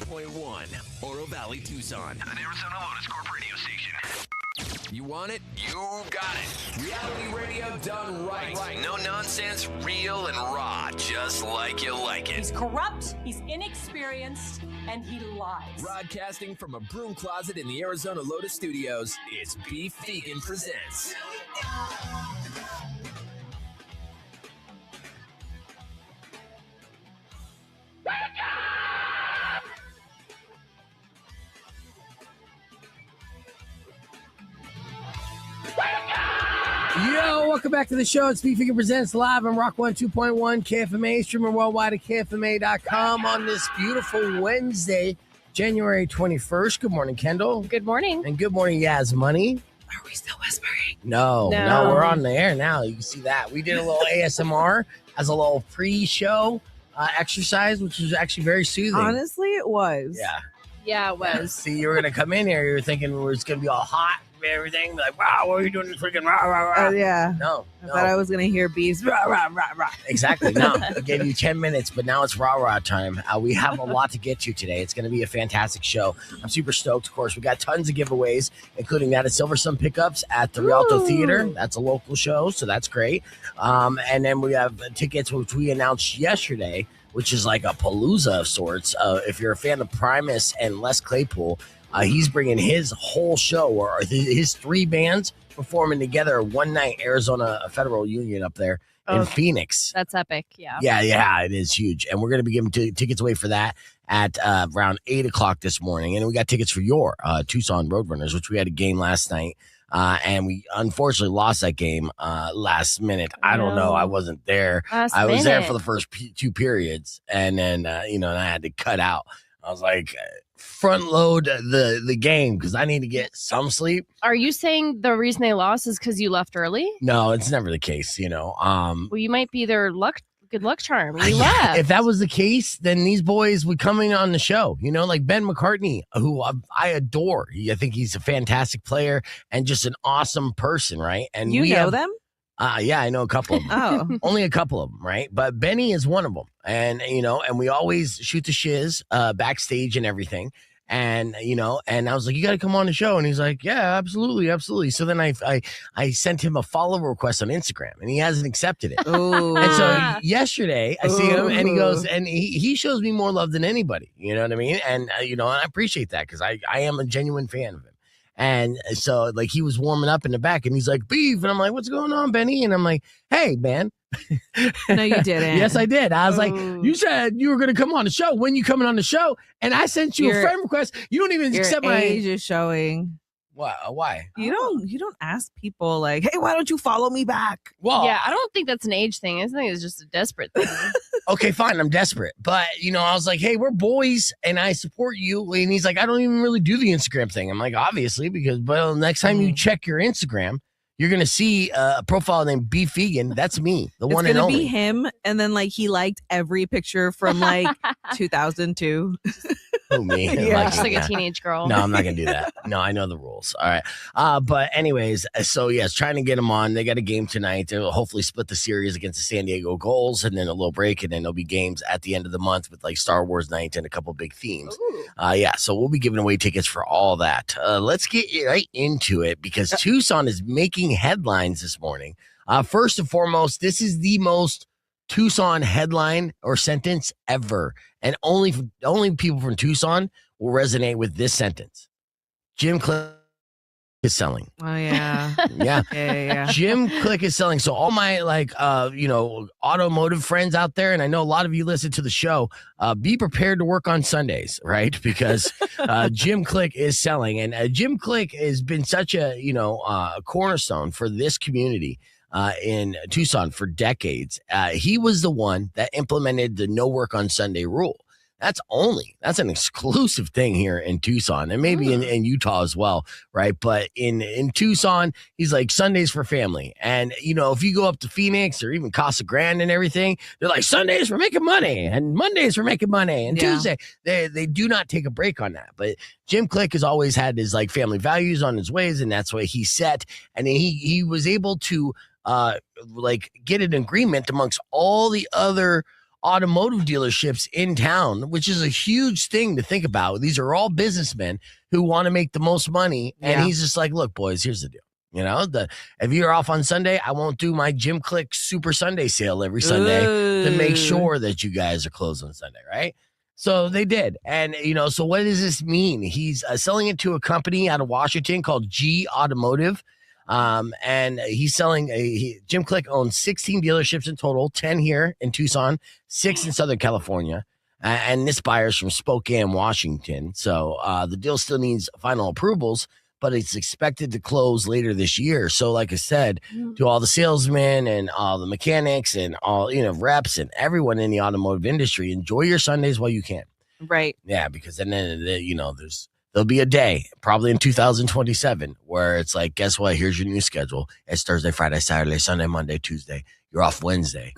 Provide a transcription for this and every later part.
102.1 Oro Valley, Tucson. An Arizona Lotus Corp radio station. You want it? You got it. Reality radio done right. No nonsense, real and raw, just like you like it. He's corrupt, he's inexperienced, and he lies. Broadcasting from a broom closet in the Arizona Lotus Studios, it's Beef Vegan Presents. Yo, welcome back to the show. It's Beef Vegan Presents live on Rock 102.1 KFMA, streaming worldwide at KFMA.com on this beautiful Wednesday, January 21st. Good morning, Kendall. Good morning. And good morning, Yas Money. Are we still whispering? No, we're on the air now. You can see that. We did a little ASMR as a little pre-show exercise, which was actually very soothing. Honestly, it was. Yeah, it was. See, you were going to come in here. You were thinking it was going to be all hot and everything. Like, wow, what are you doing this freaking rah, rah, rah? Yeah. No. I thought I was going to hear bees. Rah, rah, rah, rah. Exactly. No, I gave you 10 minutes, but now it's rah-rah time. We have a lot to get to today. It's going to be a fantastic show. I'm super stoked, of course. We got tons of giveaways, including that at Silver Sun Pickups at the Rialto Theater. That's a local show, so that's great. And then we have tickets, which we announced yesterday, which is like a palooza of sorts. If you're a fan of Primus and Les Claypool, he's bringing his whole show, or his three bands performing together one night, Arizona Federal Union up there in Phoenix. That's epic, yeah. Yeah, it is huge. And we're going to be giving tickets away for that at around 8 o'clock this morning. And we got tickets for your Tucson Roadrunners, which we had a game last night. And we unfortunately lost that game last minute. I don't know. I wasn't there. I was there for the first two periods. And then, I had to cut out. I was like, front load the game because I need to get some sleep. Are you saying the reason they lost is because you left early? No, it's never the case, Well, you might be their good luck charm. You left. If that was the case, then these boys would come in on the show, like Ben McCartney, who I adore. I think he's a fantastic player and just an awesome person, right? And you know them? Yeah, I know a couple of them. Oh. Only a couple of them, right? But Benny is one of them. And, and we always shoot the shiz backstage and everything. And, and I was like, you got to come on the show. And he's like, yeah, absolutely. So then I sent him a follow request on Instagram and he hasn't accepted it. Ooh. And so yesterday I see him and he goes, and he shows me more love than anybody. You know what I mean? And, and I appreciate that because I am a genuine fan of him. And so like he was warming up in the back and he's like, Beef. And I'm like, what's going on, Benny? And I'm like, hey, man. No, you didn't. Yes, I did. I was like, you said you were going to come on the show. When you coming on the show? And I sent you a friend request. You don't even accept my age is showing. Why? You don't ask people like, hey, why don't you follow me back? Well, yeah, I don't think that's an age thing. I think it's just a desperate thing. Okay, fine. I'm desperate. But, I was like, hey, we're boys and I support you. And he's like, I don't even really do the Instagram thing. I'm like, obviously, because next time you check your Instagram, you're going to see a profile named Beef Vegan. That's me, the one and only. It's going to be him. And then he liked every picture from 2002. Oh, me? Yeah. Just like a teenage girl. No, I'm not going to do that. No, I know the rules. All right. But anyways, so yes, trying to get them on. They got a game tonight. They'll hopefully split the series against the San Diego Gulls and then a little break. And then there'll be games at the end of the month with like Star Wars night and a couple big themes. So we'll be giving away tickets for all that. Let's get right into it because Tucson is making headlines this morning. First and foremost, this is the most Tucson headline or sentence ever. And only people from Tucson will resonate with this sentence. Jim Click is selling. Oh, yeah. Yeah. Jim Click is selling. So all my automotive friends out there, and I know a lot of you listen to the show, be prepared to work on Sundays, right? Because Jim Click is selling. And Jim Click has been such a cornerstone for this community in Tucson for decades. He was the one that implemented the no work on Sunday rule. That's an exclusive thing here in Tucson and maybe in Utah as well, right? But in Tucson, he's like Sundays for family. And, if you go up to Phoenix or even Casa Grande and everything, they're like Sundays for making money and Mondays for making money. And Tuesday, they do not take a break on that. But Jim Click has always had his like family values on his ways, and that's what he set. And he was able to get an agreement amongst all the other automotive dealerships in town, which is a huge thing to think about. These are all businessmen who want to make the most money. And he's just like, look, boys, here's the deal. If you're off on Sunday, I won't do my Jim Click Super Sunday sale every Sunday to make sure that you guys are closed on Sunday, right? So they did. And, so what does this mean? He's selling it to a company out of Washington called G Automotive. And he's selling Jim Click owns 16 dealerships in total, 10 here in Tucson, 6 in Southern California. And this buyer's from Spokane, Washington. So the deal still needs final approvals, but it's expected to close later this year. So like I said, to all the salesmen and all the mechanics and all, reps and everyone in the automotive industry, enjoy your Sundays while you can. Right. Yeah, because then, there'll be a day, probably in 2027, where it's like, guess what? Here's your new schedule. It's Thursday, Friday, Saturday, Sunday, Monday, Tuesday. You're off Wednesday,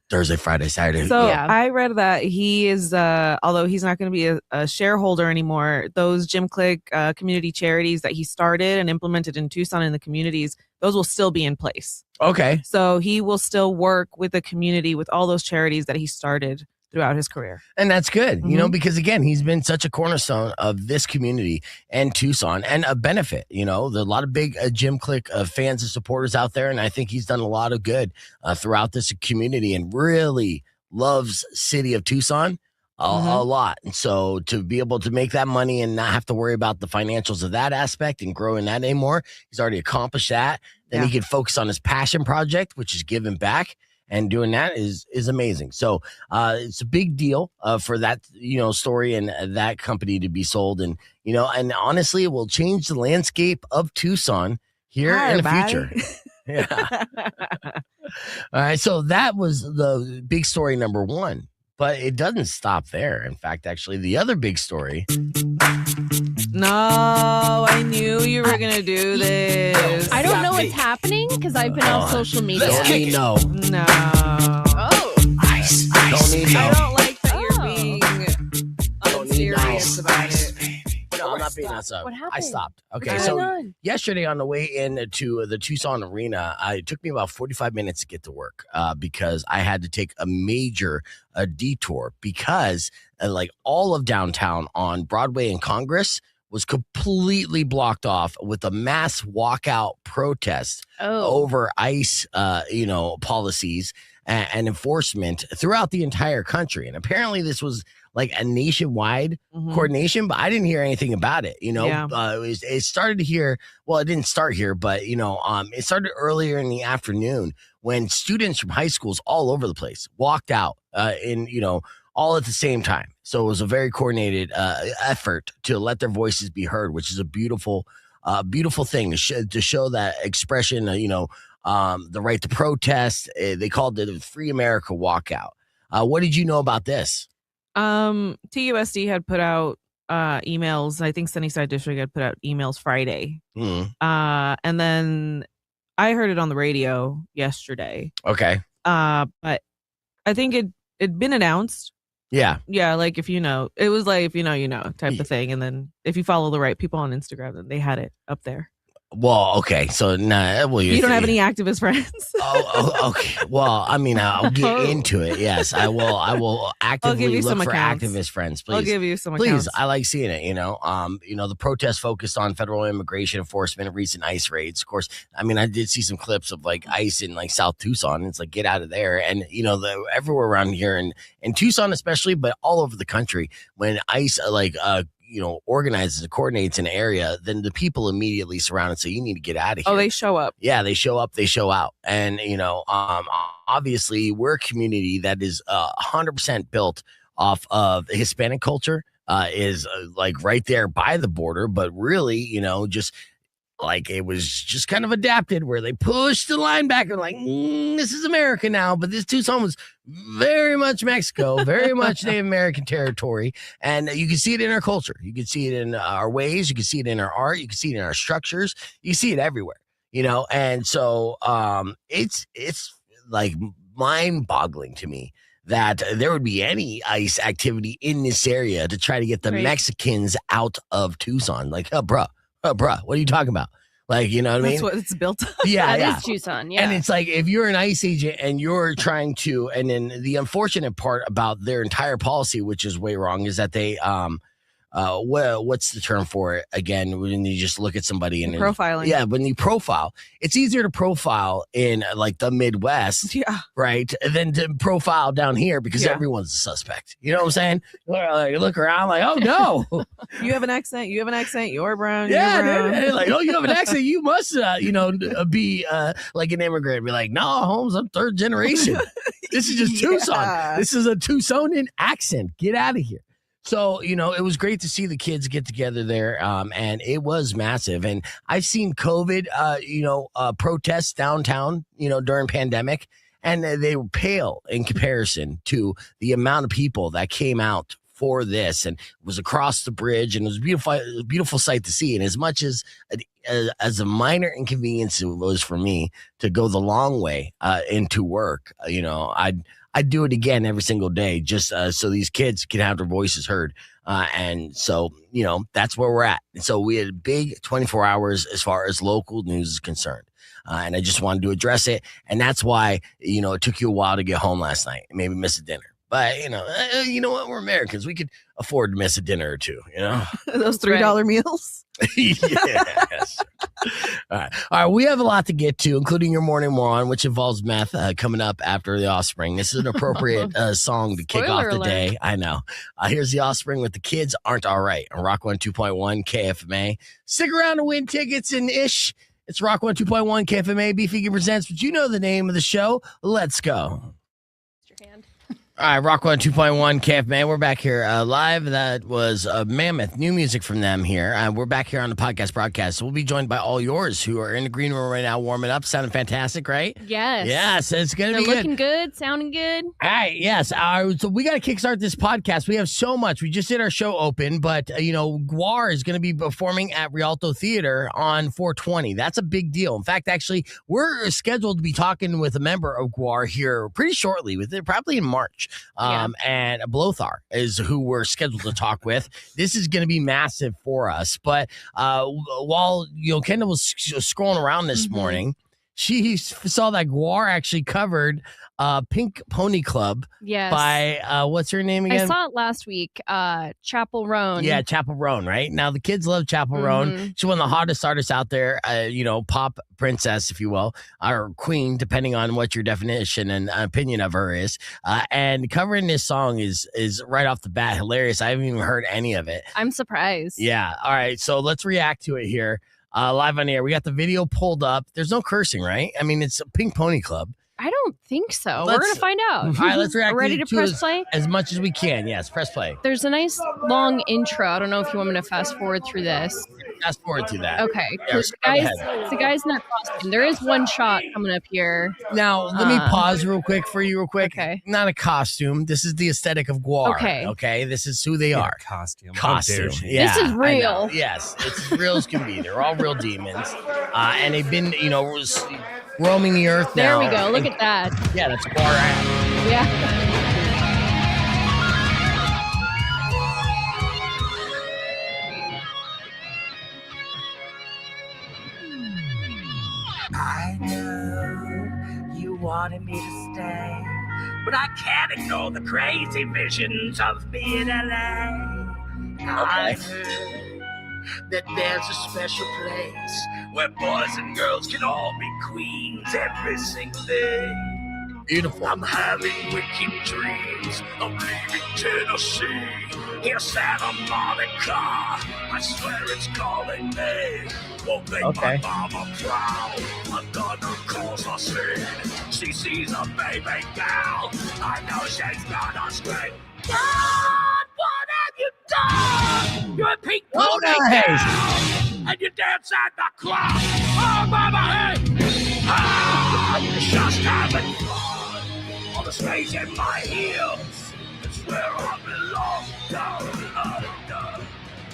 Thursday, Friday, Saturday. So I read that he is, although he's not going to be a shareholder anymore, those Jim Click community charities that he started and implemented in Tucson in the communities, those will still be in place. Okay. So he will still work with the community with all those charities that he started throughout his career. And that's good, because again, he's been such a cornerstone of this community and Tucson and a benefit. There are a lot of big Jim Click fans and supporters out there. And I think he's done a lot of good throughout this community and really loves city of Tucson a lot. And so to be able to make that money and not have to worry about the financials of that aspect and growing that anymore, he's already accomplished that. Then he can focus on his passion project, which is giving back. And doing that is amazing. So it's a big deal for that, story and that company to be sold. And, and honestly, it will change the landscape of Tucson here in the future. Yeah. All right. So that was the big story number one. But it doesn't stop there. In fact, actually, the other big story. No, I knew you were going to do this. I don't know what's happening because I've been off social media. Don't need no. No. Oh. Ice. Don't need no. I don't like that you're being unserious about it. No, I'm not being outside. What happened? I stopped. Okay, What's so going on? yesterday on the way into the Tucson arena, it took me about 45 minutes to get to work because I had to take a major detour because like all of downtown on Broadway and Congress was completely blocked off with a mass walkout protest over ICE, policies and enforcement throughout the entire country. And apparently this was like a nationwide coordination, but I didn't hear anything about it. It started here. Well, it didn't start here, but it started earlier in the afternoon when students from high schools all over the place walked out all at the same time. So it was a very coordinated effort to let their voices be heard, which is a beautiful thing to show that expression. The right to protest. They called it a Free America Walkout. What did you know about this? TUSD had put out emails. I think Sunnyside District had put out emails Friday. And then I heard it on the radio yesterday. Okay. But I think it'd been announced. Yeah. Yeah, like if it was like if you know type of thing. And then if you follow the right people on Instagram, then they had it up there. Well, okay. So you don't have any activist friends. Okay. Well, I mean, I'll get into it. Yes, I will. I will actively look for activist friends. Please, I'll give you some. Please, accounts. I like seeing it. The protest focused on federal immigration enforcement and recent ICE raids. Of course, I mean, I did see some clips of like ICE in like South Tucson. It's like get out of there, and everywhere around here and in Tucson especially, but all over the country when ICE organizes and coordinates an area, then the people immediately surround and say, you need to get out of here. Oh, they show up. Yeah, they show up, they show out. And, obviously we're a community that is 100% built off of Hispanic culture, is like right there by the border, but really, just like it was just kind of adapted where they pushed the line back and like, this is America now. But this Tucson was very much Mexico, very much Native American territory. And you can see it in our culture. You can see it in our ways. You can see it in our art. You can see it in our structures. You see it everywhere, And so it's like mind boggling to me that there would be any ICE activity in this area to try to get the Mexicans out of Tucson. Like, bruh, what are you talking about? Like, you know what I mean? That's what it's built on. Yeah, That is Tucson. Yeah. And it's like if you're an ICE agent and you're trying to, and then the unfortunate part about their entire policy, which is way wrong, is that they what's the term for it again when you just look at somebody and Profiling. Yeah, when you profile, it's easier to profile in like the Midwest, Yeah. right, than to profile down here because everyone's a suspect. You know what I'm saying? Like, look around like, oh no, You have an accent. You have an accent. You're brown. yeah, You're brown. dude. Like, oh, you have an accent. You must, be like an immigrant. Be like, no, Holmes, I'm third generation. This is just Tucson. This is a Tucsonian accent. Get out of here. So, it was great to see the kids get together there, and it was massive. And I've seen COVID, protests downtown, during pandemic, and they were pale in comparison to the amount of people that came out for this, and it was across the bridge, and it was a beautiful sight to see. And as much as a minor inconvenience it was for me to go the long way into work, I'd do it again every single day just so these kids can have their voices heard. And so, that's where we're at. And so we had a big 24 hours as far as local news is concerned. And I just wanted to address it. And that's why, it took you a while to get home last night and maybe miss a dinner. But, you know what? We're Americans. We could afford to miss a dinner or two, Those $3 meals. Yes. All right. We have a lot to get to, including your morning moron, which involves meth, coming up after The Offspring. This is an appropriate song to kick off the day. I know. Here's The Offspring with The Kids Aren't All Right on Rock 102.1 KFMA. Stick around to win tickets and ish. It's Rock 102.1 KFMA. Beefy presents, but you know the name of the show. Let's go. Your hand. All right, Rock 102.1 KFMA. We're back here live. That was Mammoth, new music from them here. We're back here on the podcast broadcast. So we'll be joined by all yours who are in the green room right now warming up. Sounding fantastic, right? Yes. Yes, it's going to be They're looking good, sounding good. All right, yes. So we got to kickstart this podcast. We have so much. We just did our show open, but, Guar is going to be performing at Rialto Theater on 420. That's a big deal. In fact, actually, we're scheduled to be talking with a member of Guar here pretty shortly, probably in March. And Blothar is who we're scheduled to talk with. This is going to be massive for us. But while Kendall was scrolling around this morning, she saw that Guar actually covered Pink Pony Club by what's her name again? I saw it last week. Chapel Roan. Yeah, Chapel Roan, right? Now the kids love Chapel Roan. She's one of the hottest artists out there, pop princess, if you will, or queen, depending on what your definition and opinion of her is. And covering this song is right off the bat hilarious. I haven't even heard any of it. I'm surprised. Yeah. All right. So let's react to it here. Live on the air. We got the video pulled up. There's no cursing, right? I mean, it's a Pink Pony Club. I don't think so. We're going to find out. All right, let's react. Ready to press play? As much as we can. Yes, press play. There's a nice long intro. I don't know if you want me to fast forward through this. Fast forward to that. Okay. Yeah, the guy's in that costume. There is one shot coming up here. Now, let me pause real quick for you real quick. Okay. Not a costume. This is the aesthetic of Guar. Okay. This is who they are. Costume. Yeah, this is real. Yes. It's as real as can be. They're all real demons. And they've been, roaming the earth now. There we go. Look at that. Yeah, that's Guar. Yeah. I know you wanted me to stay, but I can't ignore the crazy visions of me in LA. I heard that there's a special place where boys and girls can all be queens every single day. Beautiful. I'm having wicked dreams of leaving Tennessee. Here's Santa Monica. I swear it's calling me. Won't make my mama proud. I'm gonna cause a scene. She sees a baby girl. I know she's gonna scream. God, what have you done? You're a pink pony girl, and you dance at the club. Oh, mama, hey! Ah, you're just having fun. All the space in my heels. It's where I belong. Down under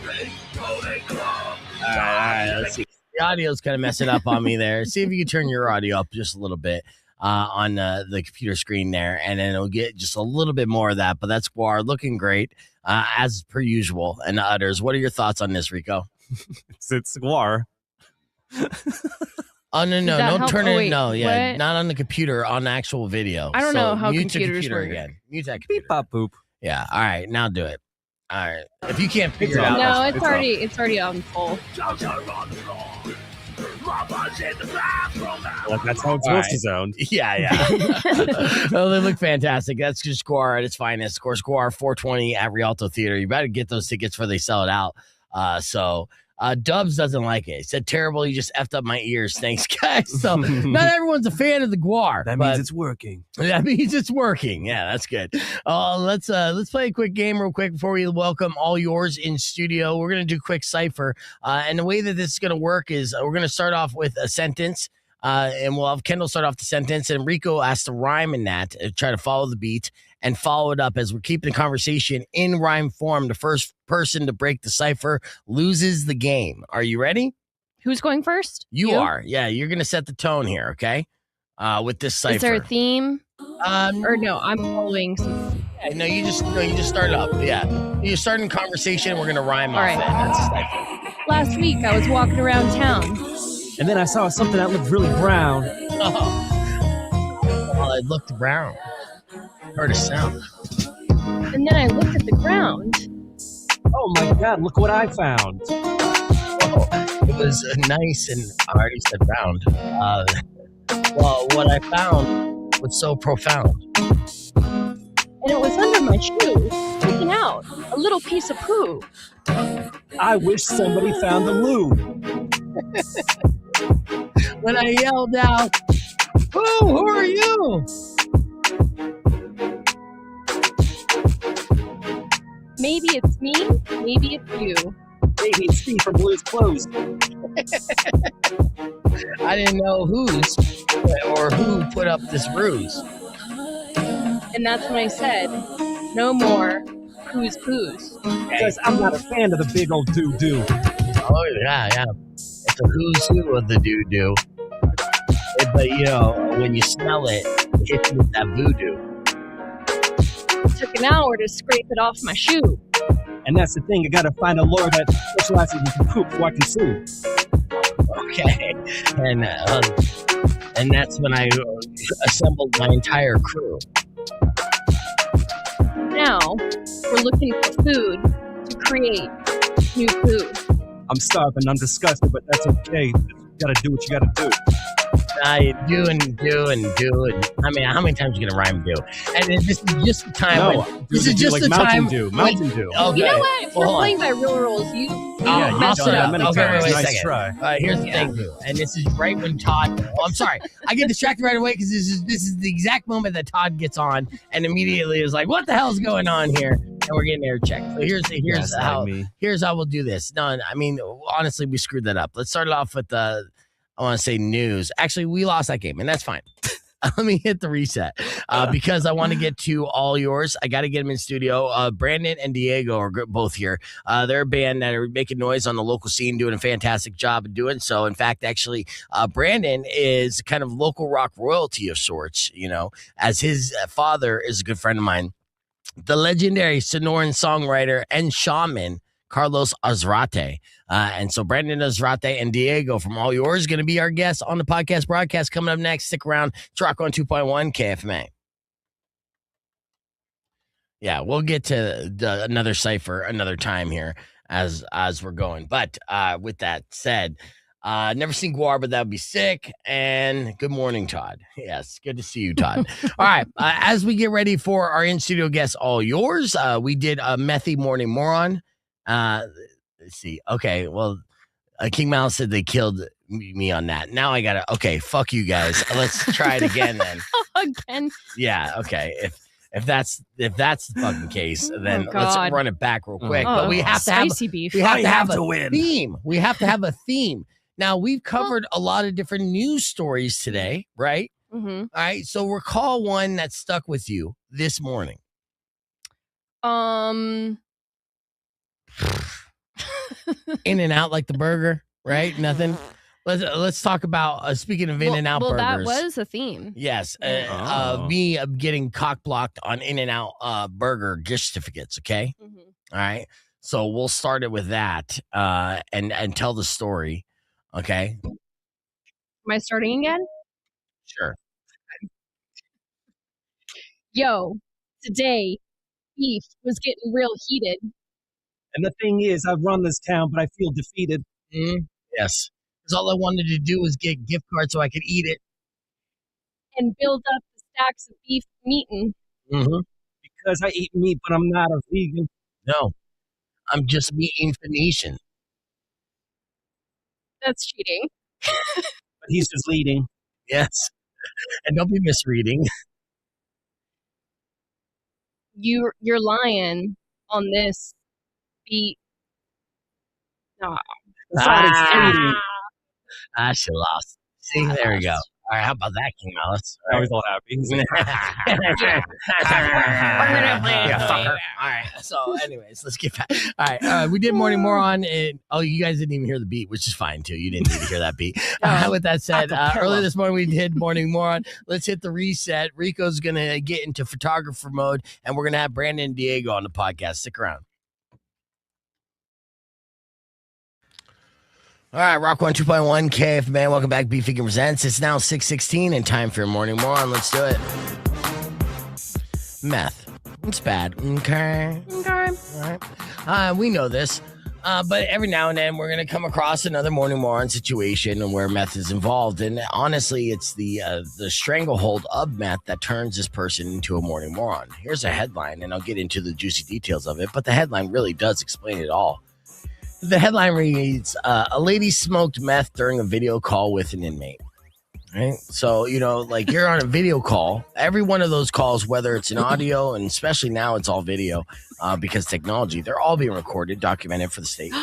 Pink Pony Club. All right, let's see. The audio's kind of messing up on me there. See if you can turn your audio up just a little bit on the computer screen there, and then it'll get just a little bit more of that. But that's Guar looking great, as per usual. And others, what are your thoughts on this, Rico? It's Guar. Oh no, Does that don't help? turn Oh, it. wait, No, yeah, what? not on the computer, on actual video. I don't know how mute the computers computer work. again. Mute that computer. Beep pop boop. Yeah. All right, now do it. All right. If you can't figure it It's out, off. No, that's It's it's already on full. Dogs are on the floor. Mama's in the bathroom. Well, that's how it's All supposed right. to sound. Yeah. Well, they look fantastic. That's just Squar at its finest. Squar 420 at Rialto Theater. You better get those tickets before they sell it out. Dubs doesn't like it. He said, terrible. You just effed up my ears. Thanks, guys. So not everyone's a fan of the Guar. That means it's working. That means it's working. Yeah, that's good. Let's play a quick game real quick before we welcome all yours in studio. We're gonna do a quick cipher, and the way that this is gonna work is we're gonna start off with a sentence, and we'll have Kendall start off the sentence, and Rico has to rhyme in that, try to follow the beat and follow it up as we're keeping the conversation in rhyme form. The first person to break the cipher loses the game. Are you ready? Who's going first? You are. Yeah, you're gonna set the tone here, okay? With this cipher. Is there a theme? Or no, I'm following. No, you just start up. Yeah, you're starting conversation. We're gonna rhyme All off right. it. That's the cipher. Last week I was walking around town, And then I saw something that looked really brown. Well, I looked around, heard a sound. and then I looked at the ground. Oh my God, look what I found. Oh, it was nice and I already said round. Well, what I found was so profound. And it was under my shoe, sticking out, a little piece of poo. I wish somebody found the loo. When I yelled out, who are you? Maybe it's me, maybe it's you. Maybe it's Steve from Blue's Clothes. I didn't know whose or who put up this ruse. And that's when I said, no more who's poos. Because I'm not a fan of the big old doo-doo. Oh, yeah. It's a who's who of the doo-doo. But, when you smell it, it hits you with that voodoo. It took an hour to scrape it off my shoe. And that's the thing, I gotta find a lawyer that specializes in poop so I can sue. Okay. And that's when I assembled my entire crew. Now, we're looking for food to create new food. I'm starving, I'm disgusted, but that's okay. You gotta do what you gotta do. You do and do and do. And, I mean, how many times are you going to rhyme do? And this is just the time. This is just like the Mountain time. Dew. Mountain Dew. Okay. You know what? If Well, we're hold on. playing by real rules, you Yeah, you messed done it that up. many Okay, times. wait a Nice second. try. Here's the thing, too. And this is right when Todd. Oh, I'm sorry. I get distracted right away because this is the exact moment that Todd gets on and immediately is like, "What the hell's going on here?" And we're getting air checked. So here's how we'll do this. No, I mean, honestly, we screwed that up. Let's start it off with the. I want to say news. Actually, we lost that game, and that's fine. Let me hit the reset because I want to get to all yours. I got to get them in studio. Brandon and Diego are both here. They're a band that are making noise on the local scene, doing a fantastic job of doing so. In fact, actually, Brandon is kind of local rock royalty of sorts, as his father is a good friend of mine. The legendary Sonoran songwriter and shaman, Carlos Azrate. And so Brandon Azrate and Diego from All Yours going to be our guests on the podcast broadcast coming up next. Stick around. It's Rock on 2.1 KFMA. Yeah, we'll get to another cipher another time here as we're going. But with that said, never seen Guar, but that would be sick. And good morning, Todd. Yes, good to see you, Todd. All right, as we get ready for our in-studio guests, All Yours, we did a Methy Morning Moron. Let's see. Okay, well, King Mouse said they killed me on that. Now I gotta. Okay, fuck you guys. Let's try it again then. Again. Yeah. Okay. If that's the fucking case, then let's God. run it back real quick. Oh, but we have to have spicy beef. we have to have a win. theme. We have to have a theme. Now we've covered a lot of different news stories today, right? Mm-hmm. All right. So recall one that stuck with you this morning. In and out like the burger, right? Nothing. Let's talk about speaking of In and Out burgers. That was a theme. Yes, me getting cock blocked on In and Out burger gift certificates. Okay, Mm-hmm. all right. So we'll start it with that and tell the story. Okay, Am I starting again? Sure. Yo, today, beef was getting real heated. And the thing is, I've run this town, but I feel defeated. Yes. Because all I wanted to do was get gift cards so I could eat it. And build up the stacks of beef meatin'. Mm-hmm. Because I eat meat, but I'm not a vegan. No, I'm just meeting Phoenician. That's cheating. But he's just leading. Yes. And don't be misreading. You're lying on this beat. Nah. That's not exciting. She lost. See, there we go. All right, how about that, King Alice? Now he's all happy. He's like, fucker. All right. So, anyways, let's get back. All right. We did Morning Moron. And, you guys didn't even hear the beat, which is fine, too. You didn't need to hear that beat. With that said, earlier this morning, we did Morning Moron. Let's hit the reset. Rico's going to get into photographer mode, and we're going to have Brandon and Diego on the podcast. Stick around. All right, Rock 102.1 KFMA. Welcome back. Beef Vegan Presents. It's now 6:16 and time for your Morning Moron. Let's do it. Meth. It's bad. Okay. All right. We know this. But every now and then we're going to come across another Morning Moron situation where meth is involved. And honestly, it's the stranglehold of meth that turns this person into a Morning Moron. Here's a headline, and I'll get into the juicy details of it. But the headline really does explain it all. The headline reads, a lady smoked meth during a video call with an inmate. Right? So, like you're on a video call. Every one of those calls, whether it's an audio, and especially now it's all video because technology, they're all being recorded, documented for the state.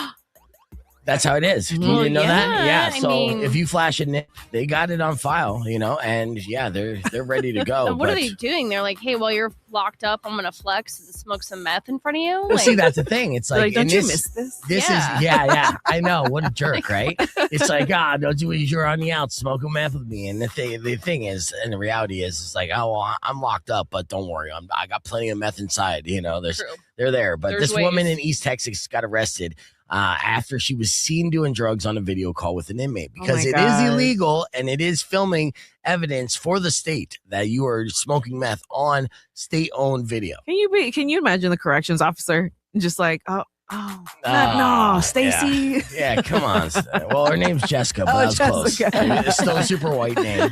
That's how it is. You didn't know that? Yeah. So if you flash a nip, they got it on file, and they're ready to go. What are they doing? They're like, hey, while you're locked up, I'm gonna flex and smoke some meth in front of you. Well, see, that's the thing. It's like, don't you miss this? This is I know. What a jerk, right? It's like, don't you? You're on the out smoking meth with me, and the thing is, and the reality is, it's like, oh, well, I'm locked up, but don't worry, I got plenty of meth inside. They're there. But this woman in East Texas got arrested after she was seen doing drugs on a video call with an inmate because it is illegal and it is filming evidence for the state that you are smoking meth on state-owned video. Can you imagine the corrections officer just like, no, Stacy. Yeah, come on. Well, her name's Jessica, but that was close. It's still a super white name.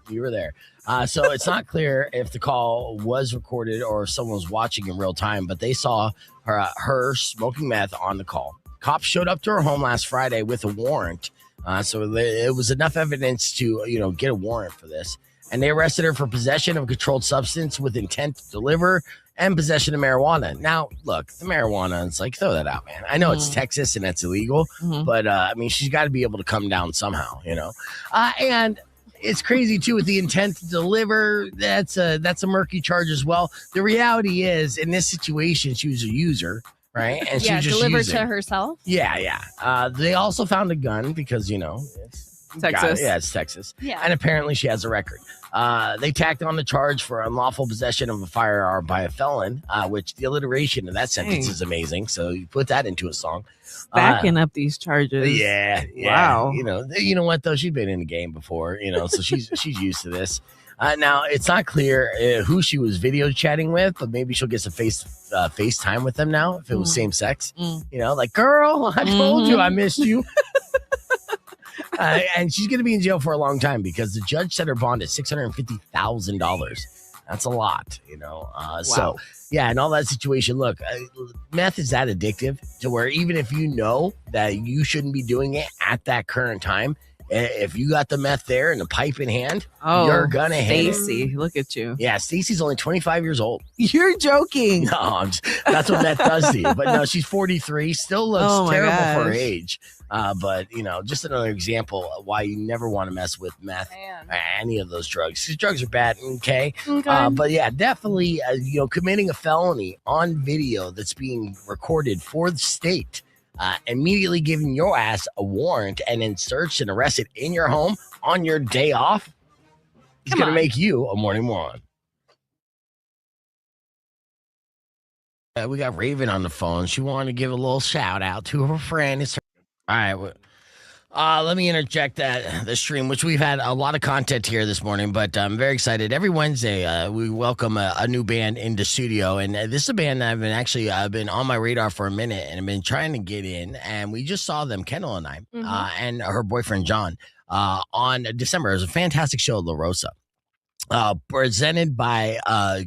You were there. So it's not clear if the call was recorded or if someone was watching in real time, but they saw her smoking meth on the call. Cops showed up to her home last Friday with a warrant. So it was enough evidence to, get a warrant for this. And they arrested her for possession of a controlled substance with intent to deliver and possession of marijuana. Now, look, the marijuana, it's like, throw that out, man. I know it's Texas and that's illegal, but she's got to be able to come down somehow, and it's crazy too with the intent to deliver. That's a murky charge as well. The reality is, in this situation, she was a user. Right. And she just delivered to herself. Yeah. They also found a gun because, it's Texas. It's Texas. Yeah. And apparently she has a record. They tacked on the charge for unlawful possession of a firearm by a felon, which the alliteration of that sentence is amazing. So you put that into a song. Backing up these charges. Yeah. Wow. You know what, though? She's been in the game before, so she's used to this. Now, it's not clear who she was video chatting with, but maybe she'll get some FaceTime with them now if it was same sex. Like, girl, I told you I missed you. And she's going to be in jail for a long time because the judge set her bond at $650,000. That's a lot, Wow. So, yeah, in all that situation, look, meth is that addictive to where even if you know that you shouldn't be doing it at that current time, if you got the meth there and the pipe in hand, you're gonna hit it. Stacy, look at you. Yeah, Stacy's only 25 years old. You're joking. No, that's what meth does to you. But no, she's 43, still looks terrible for her age. But just another example of why you never want to mess with meth or any of those drugs. These drugs are bad, okay? But yeah, definitely, committing a felony on video that's being recorded for the state. Immediately giving your ass a warrant and then searched and arrested in your home on your day off is going to make you a Morning Moron. We got Raven on the phone. She wanted to give a little shout out to her friend. All right. Let me interject the stream, which we've had a lot of content here this morning, but I'm very excited. Every Wednesday, we welcome a new band into studio, and this is a band that I've been on my radar for a minute, and I've been trying to get in, and we just saw them, Kendall and I, and her boyfriend John, on December. It was a fantastic show at La Rosa, presented by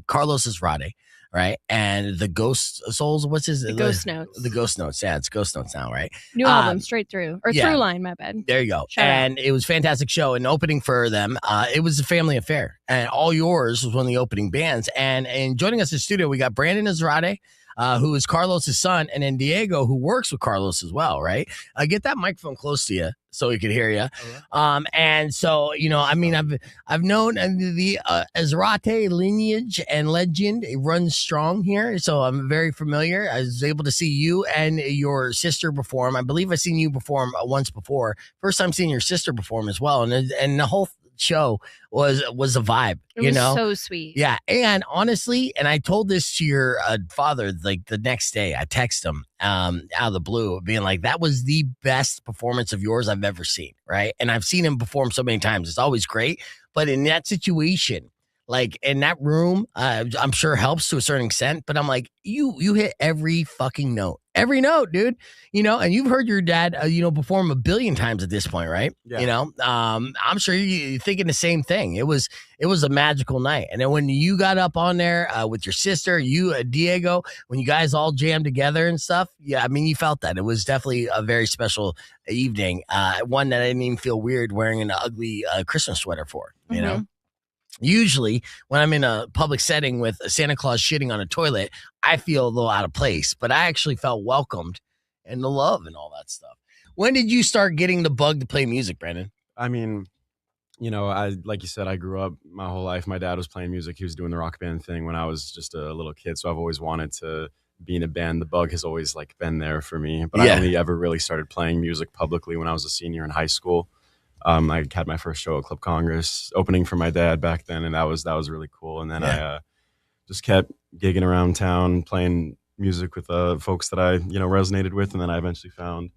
Carlos Esrate. Right, and the Ghost Souls. What's his? The Ghost Notes. The Ghost Notes. Yeah, it's Ghost Notes now, right? New album, straight through through line. My bad. There you go. Shout and it was a fantastic show. And opening for them, it was a family affair. And All Yours was one of the opening bands. And joining us in the studio, we got Brandon Azrate, who is Carlos's son, and then Diego, who works with Carlos as well. Right. Get that microphone close to you so we could hear you. And so, I've known the Azrate lineage and legend. It runs strong here. So I'm very familiar. I was able to see you and your sister perform. I believe I've seen you perform once before. First time seeing your sister perform as well. And the whole show was a vibe. It was so sweet. Yeah. And honestly, and I told this to your father like the next day. I text him out of the blue being like, that was the best performance of yours I've ever seen. Right. And I've seen him perform so many times. It's always great. But in that situation, like in that room, I'm sure helps to a certain extent, but I'm like, you hit every fucking note, dude, and you've heard your dad, perform a billion times at this point, right? Yeah. I'm sure you're thinking the same thing. It was a magical night. And then when you got up on there with your sister, you, Diego, when you guys all jammed together and stuff. Yeah. I mean, you felt that it was definitely a very special evening. One that I didn't even feel weird wearing an ugly Christmas sweater for, you know? Usually when I'm in a public setting with Santa Claus shitting on a toilet, I feel a little out of place, but I actually felt welcomed and the love and all that stuff. When did you start getting the bug to play music, Brandon? I mean, like you said, I grew up my whole life. My dad was playing music. He was doing the rock band thing when I was just a little kid. So I've always wanted to be in a band. The bug has always been there for me, but I only ever really started playing music publicly when I was a senior in high school. I had my first show at Club Congress, opening for my dad back then, and that was really cool. And then I just kept gigging around town, playing music with folks that I resonated with, and then I eventually found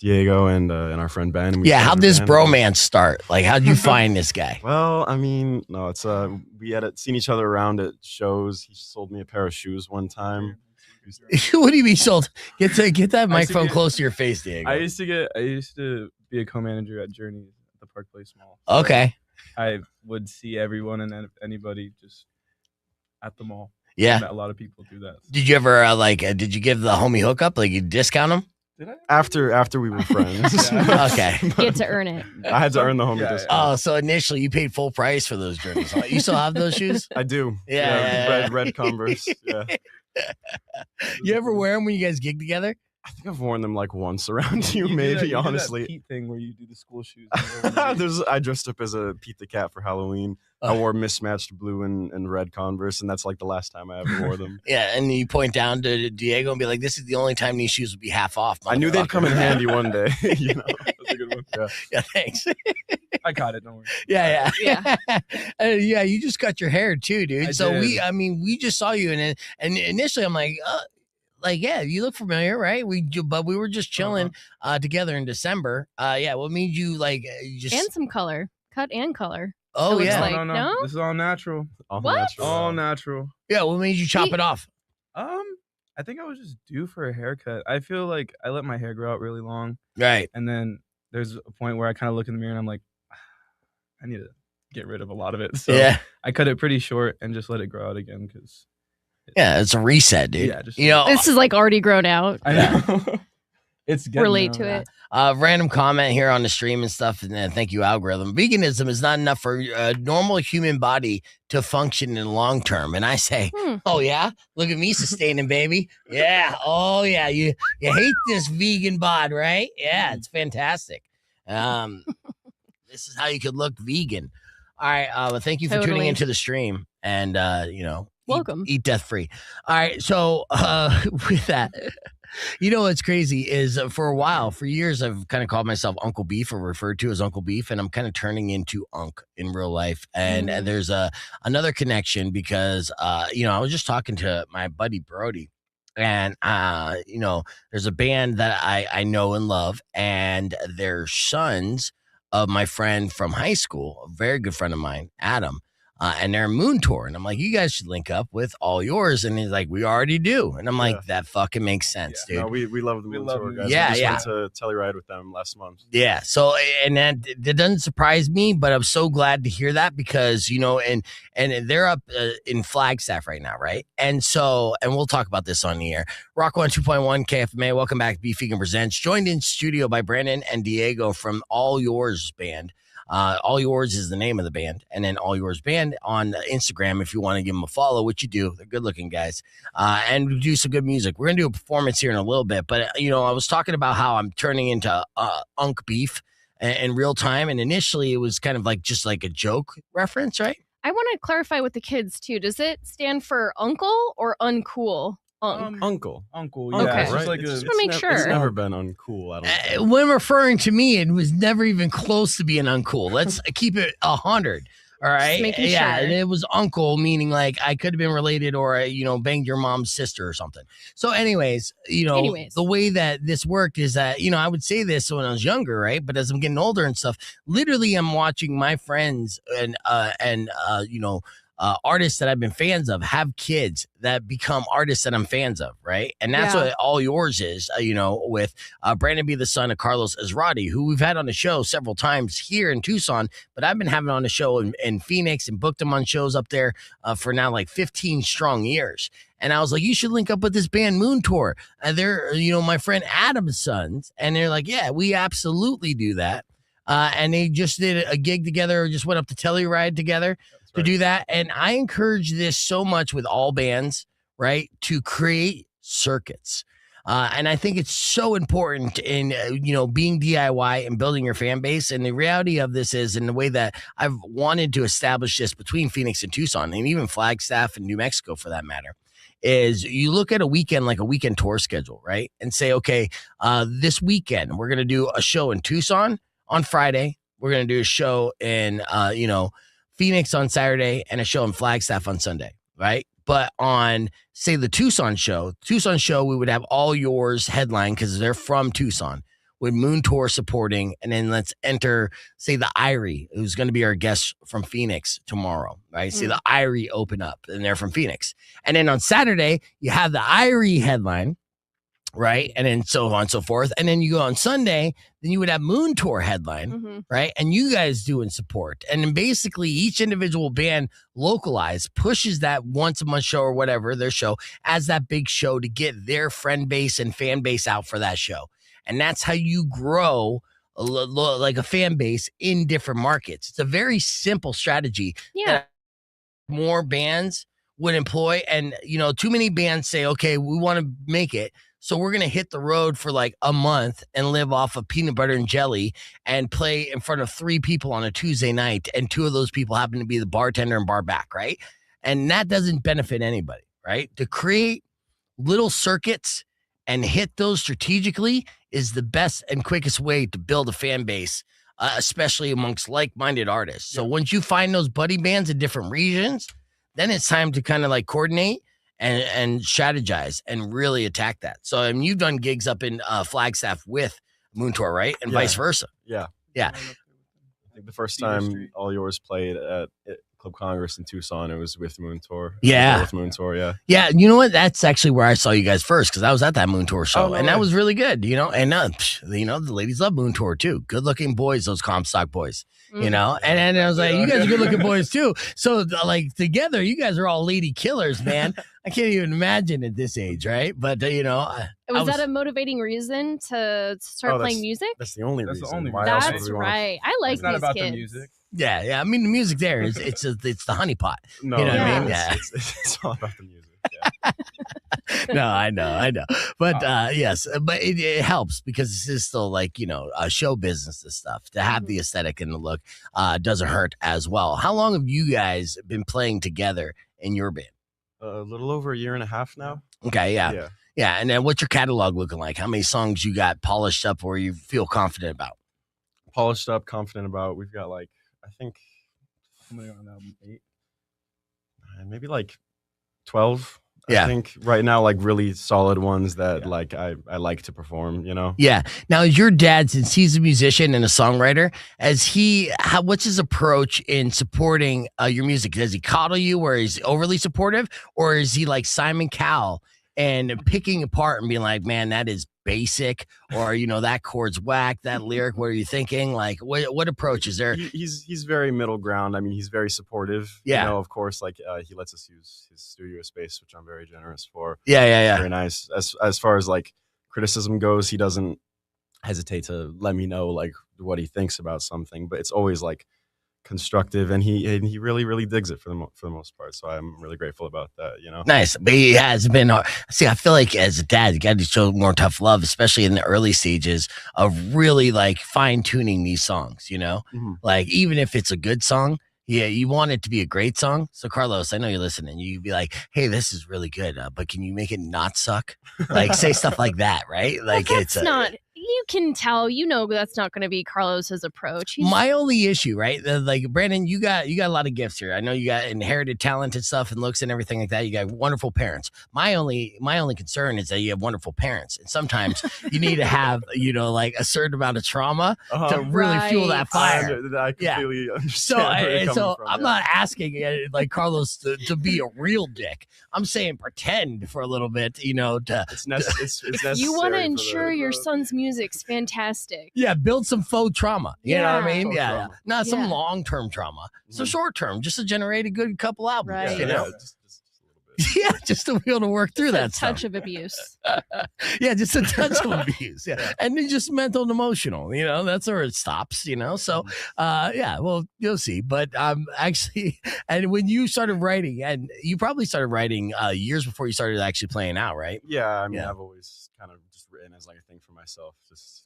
Diego and our friend Ben. And how'd this bromance start? Like, how'd you find this guy? Well, I mean, no, it's we had seen each other around at shows. He sold me a pair of shoes one time. What do you mean sold? Get that microphone close to your face, Diego. I used to be a co-manager at Journey at the Park Place Mall. So okay. I would see everyone and anybody just at the mall. Yeah. A lot of people do that. Did you ever did you give the homie hookup? Like, you discount him? Did I? After we were friends. Okay. You had to earn it. I had to earn the homie discount. Oh, so initially you paid full price for those journeys. Huh? You still have those shoes? I do. Yeah. Red Converse. Yeah. You ever wear them when you guys gig together? I think I've worn them once around you maybe, honestly. Do that Pete thing where you do the school shoes. I dressed up as a Pete the Cat for Halloween. I wore mismatched blue and red Converse, and that's the last time I ever wore them. Yeah, and you point down to Diego and be like, "This is the only time these shoes will be half off." I knew they'd come in handy one day. That's a good one. Yeah, thanks. I caught it. Don't worry. Yeah. Yeah, you just cut your hair too, dude. We just saw you, and initially I'm like, yeah, you look familiar, right? But we were just chilling together in December. What made you just And some color, cut and color. Oh yeah, no. This is all natural. All natural. Yeah, what made you chop it off? I think I was just due for a haircut. I feel like I let my hair grow out really long. Right. And then there's a point where I kind of look in the mirror and I'm like, I need to get rid of a lot of it. So I cut it pretty short and just let it grow out again because. Yeah, it's a reset, dude. Yeah, this is already grown out. I know. It's relate to it. Random comment here on the stream and stuff, and thank you, algorithm. Veganism is not enough for a normal human body to function in the long term. And I say, oh yeah, look at me sustaining, baby. Yeah, oh yeah, you hate this vegan bod, right? Yeah, it's fantastic. This is how you could look vegan. All right, well, thank you for tuning into the stream, and welcome. Eat death free. All right, so with that. What's crazy is for years, I've kind of called myself Uncle Beef or referred to as Uncle Beef, and I'm kind of turning into Unk in real life. And there's another connection because, I was just talking to my buddy Brody, And there's a band that I know and love, and they're sons of my friend from high school, a very good friend of mine, Adam. And they're a Moon Tour. And I'm like, you guys should link up with All Yours. And he's like, we already do. And I'm like, that fucking makes sense, dude. No, we love the Moon Tour, guys. Yeah, we just went to Telluride with them last month. Yeah. So, and that doesn't surprise me, but I'm so glad to hear that because, and they're up in Flagstaff right now, right? And so, and we'll talk about this on the air. Rock 102.1 KFMA. Welcome back to Beef Vegan Presents. Joined in studio by Brandon and Diego from All Yours Band. All Yours is the name of the band, and then All Yours Band on Instagram if you want to give them a follow, which you do. They're good looking guys, and we do some good music. We're gonna do a performance here in a little bit, but I was talking about how I'm turning into Unk Beef in real time, and initially it was kind of like just like a joke reference, right? I want to clarify with the kids too. Does it stand for uncle or uncool? Uncle. Uncle, okay. yeah. Right? Just want to make sure. It's never been uncool, I don't think. When referring to me, it was never even close to being uncool. Let's keep it 100. All right. Just making yeah. sure. And it was uncle, meaning like I could have been related or, banged your mom's sister or something. So anyways, the way that this worked is that, I would say this when I was younger, right? But as I'm getting older and stuff, literally I'm watching my friends and artists that I've been fans of have kids that become artists that I'm fans of, right? And that's what All Yours is, with Brandon be the son of Carlos Ezrati, who we've had on the show several times here in Tucson, but I've been having on the show in Phoenix and booked him on shows up there for now like 15 strong years. And I was like, you should link up with this band Moon Tour. And they're, my friend Adam's sons. And they're like, yeah, we absolutely do that. And they just did a gig together, just went up to Telluride together to do that. And I encourage this so much with all bands, right? To create circuits. And I think it's so important in, being DIY and building your fan base. And the reality of this is, in the way that I've wanted to establish this between Phoenix and Tucson, and even Flagstaff and New Mexico for that matter, is you look at a weekend, like a weekend tour schedule, right? And say, okay, this weekend, we're going to do a show in Tucson on Friday. We're going to do a show in, Phoenix on Saturday and a show in Flagstaff on Sunday, right? But on, say, the Tucson show, we would have All Yours headline because they're from Tucson with Moon Tour supporting. And then let's enter, say, the Irie, who's going to be our guest from Phoenix tomorrow, right? Say the Irie open up and they're from Phoenix. And then on Saturday, you have the Irie headline, right? And then so on and so forth. And then you go on Sunday, then you would have Moon Tour headline, right? And you guys doing support. And then basically each individual band localized pushes that once a month show or whatever, their show, as that big show to get their friend base and fan base out for that show. And that's how you grow like a fan base in different markets. It's a very simple strategy that more bands would employ. And, too many bands say, okay, we want to make it, so we're going to hit the road for like a month and live off of peanut butter and jelly and play in front of 3 people on a Tuesday night. And 2 of those people happen to be the bartender and bar back, right? And that doesn't benefit anybody, right? To create little circuits and hit those strategically is the best and quickest way to build a fan base, especially amongst like-minded artists. So once you find those buddy bands in different regions, then it's time to kind of like coordinate and strategize and really attack that. So, I mean, you've done gigs up in Flagstaff with Moon Tour, right? And vice versa. Yeah. Yeah. I think the first time All Yours played at Club Congress in Tucson, it was with Moon Tour. Yeah. With Moon Tour, yeah. Yeah, you know what? That's actually where I saw you guys first, because I was at that Moon Tour show, and that was really good, And, the ladies love Moon Tour, too. Good-looking boys, those Comstock boys, And I was like, you guys are good-looking boys, too. So, like, together, you guys are all lady killers, man. I can't even imagine at this age, right? But, was that a motivating reason to start playing music? That's the only reason. That's right. I like it's not these about kids. The music. Yeah. I mean, the music there is it's the honeypot. No, you know what I mean? It's all about the music. Yeah. No, I know. But yes, but it helps because this is still like, show business and stuff. To have the aesthetic and the look doesn't hurt as well. How long have you guys been playing together in your band? A little over a year and a half now. Okay, yeah. And then what's your catalog looking like? How many songs you got polished up or you feel confident about? Polished up, confident about. We've got like, I think, how many on album? 8? Maybe like 12 Yeah. I think right now, like really solid ones that like I like to perform, you know? Yeah. Now, is your dad, since he's a musician and a songwriter, what's his approach in supporting your music? Does he coddle you where he's overly supportive, or is he like Simon Cowell and picking apart and being like, man, that is basic, or that chord's whack, that lyric, what are you thinking? Like, what approach is there? He's very middle ground. I mean, he's very supportive. Yeah. Of course, like he lets us use his studio space, which I'm very generous for. Yeah. Very nice. As far as like criticism goes, he doesn't hesitate to let me know like what he thinks about something, but it's always like constructive, and he really digs it for the most part. So I'm really grateful about that. Nice, but he has been hard. See, I feel like as a dad, you got to show more tough love, especially in the early stages of really like fine tuning these songs. Like even if it's a good song. Yeah, you want it to be a great song. So, Carlos, I know you're listening. You'd be like, hey, this is really good, but can you make it not suck? Like, say stuff like that, right? Like, it's not. You can tell, that's not going to be Carlos's approach. My only issue, right? Like, Brandon, you got a lot of gifts here. I know you got inherited talent and stuff and looks and everything like that. You got wonderful parents. My only concern is that you have wonderful parents, and sometimes you need to have, like a certain amount of trauma to really fuel that fire. I completely understand. So I'm not asking like Carlos to be a real dick. I'm saying pretend for a little bit, it's necessary. You want to ensure your son's music's fantastic. Yeah, build some faux trauma. You know what I mean? Yeah. Not some long-term trauma. So short-term, just to generate a good couple albums. Right. Just a little bit. Yeah, just to be able to work through that stuff. Touch of abuse. Yeah, just a touch of abuse. Yeah. And then just mental and emotional, that's where it stops, So, well, you'll see. But actually, and when you started writing, and you probably started writing years before you started actually playing out, right? Yeah, I mean, I've always kind of just written as like a thing for myself, just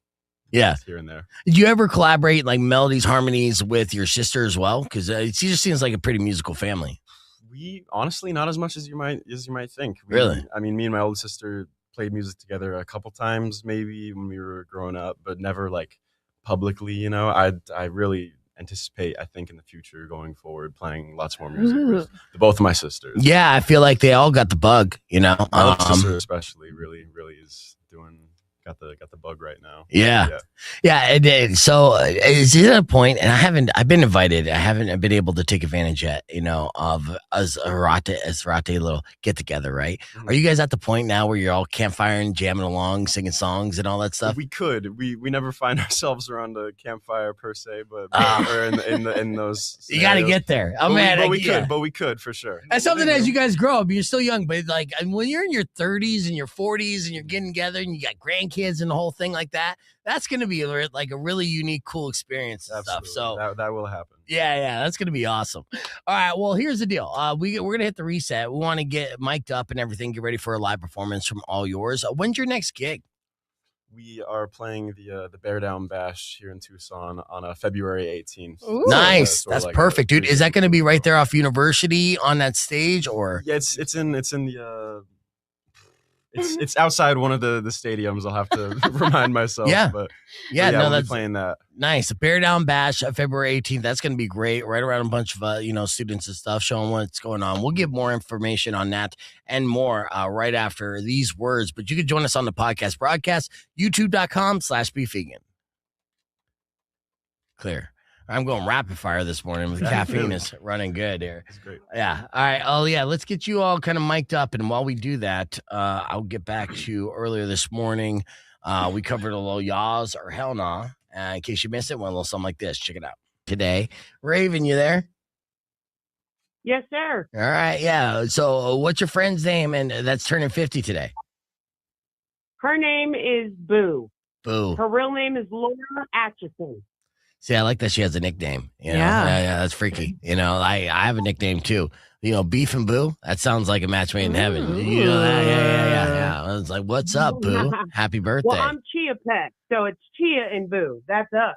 here and there. Did you ever collaborate like melodies, harmonies with your sister as well? Because it just seems like a pretty musical family. We honestly not as much as you might think. Really? I mean, me and my older sister played music together a couple times, maybe when we were growing up, but never like publicly. I really anticipate, I think, in the future going forward, playing lots more music with both of my sisters. Yeah, I feel like they all got the bug. My sister especially really is got the bug right now. Yeah. And so is it a point, and I've been invited, I haven't been able to take advantage yet, of as Rate little get together, right? Are you guys at the point now where you're all campfiring, jamming along, singing songs and all that stuff? We could. We never find ourselves around a campfire per se, but or in those scenarios. You got to get there. But we could for sure. That's something as you guys grow up, you're still young, but like when you're in your 30s and your 40s and you're getting together and you got grandkids and the whole thing like that, that's going to be like a really unique, cool experience and stuff. So that will happen. Yeah, that's going to be awesome. All right, well, here's the deal. We're going to hit the reset. We want to get mic'd up and everything, get ready for a live performance from all yours. When's your next gig? We are playing the Bear Down Bash here in Tucson on February 18th. Ooh. Nice. That's like perfect, dude. Is that going to be right there off University on that stage, or? Yeah, it's in the it's outside one of the stadiums. I'll have to remind myself. But we'll be playing that. Nice. Bear Down Bash, February 18th. That's going to be great. Right around a bunch of students and stuff, showing what's going on. We'll give more information on that and more right after these words. But you can join us on the podcast broadcast, youtube.com/beefvegan. Clear. I'm going rapid fire this morning. The caffeine is running good here. That's great. Yeah. All right. Oh, yeah. Let's get you all kind of mic'd up. And while we do that, I'll get back to earlier this morning. We covered a little Yas or Hell Nah. In case you missed it, one little something like this. Check it out. Today, Raven, you there? Yes, sir. All right. Yeah. So what's your friend's name? And that's turning 50 today. Her name is Boo. Boo. Her real name is Laura Atchison. See, I like that she has a nickname. Yeah, that's freaky. I have a nickname too. Beef and Boo. That sounds like a match made in heaven. Yeah. I was like, "What's up, Boo? Happy birthday." Well, I'm Chia Pet, so it's Chia and Boo. That's us.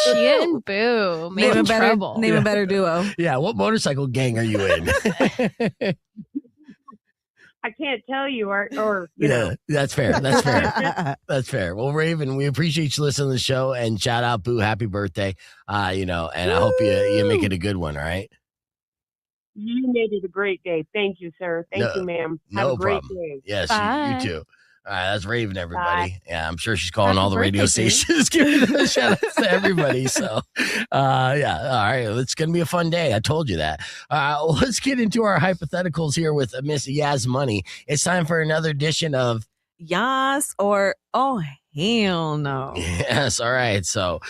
Chia and Boo. Name a better duo. Yeah. What motorcycle gang are you in? I can't tell you, or that's fair. That's fair. That's fair. Well, Raven, we appreciate you listening to the show, and shout out, Boo, happy birthday. And I hope you make it a good one. All right. You made it a great day. Thank you, sir. Thank you, ma'am. Have a great day. Yes, you too. All right, that's Raven, everybody. Bye. Yeah, I'm sure she's calling Happy all the radio birthday, stations, giving a shout out to everybody. So, yeah, all right, it's going to be a fun day. I told you that. Let's get into our hypotheticals here with Miss Yas Money. It's time for another edition of Yas or oh hell no. Yes, all right. So,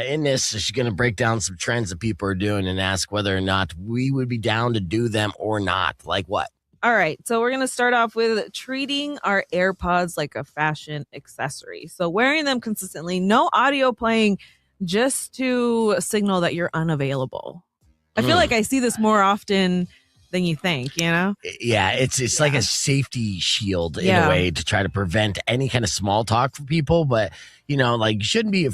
in this, she's going to break down some trends that people are doing and ask whether or not we would be down to do them or not. Like what? All right, so we're going to start off with treating our AirPods like a fashion accessory. So wearing them consistently, no audio playing, just to signal that you're unavailable. I feel like I see this more often than you think, you know? Yeah, it's like a safety shield in a way to try to prevent any kind of small talk for people. But, you know, like you shouldn't be,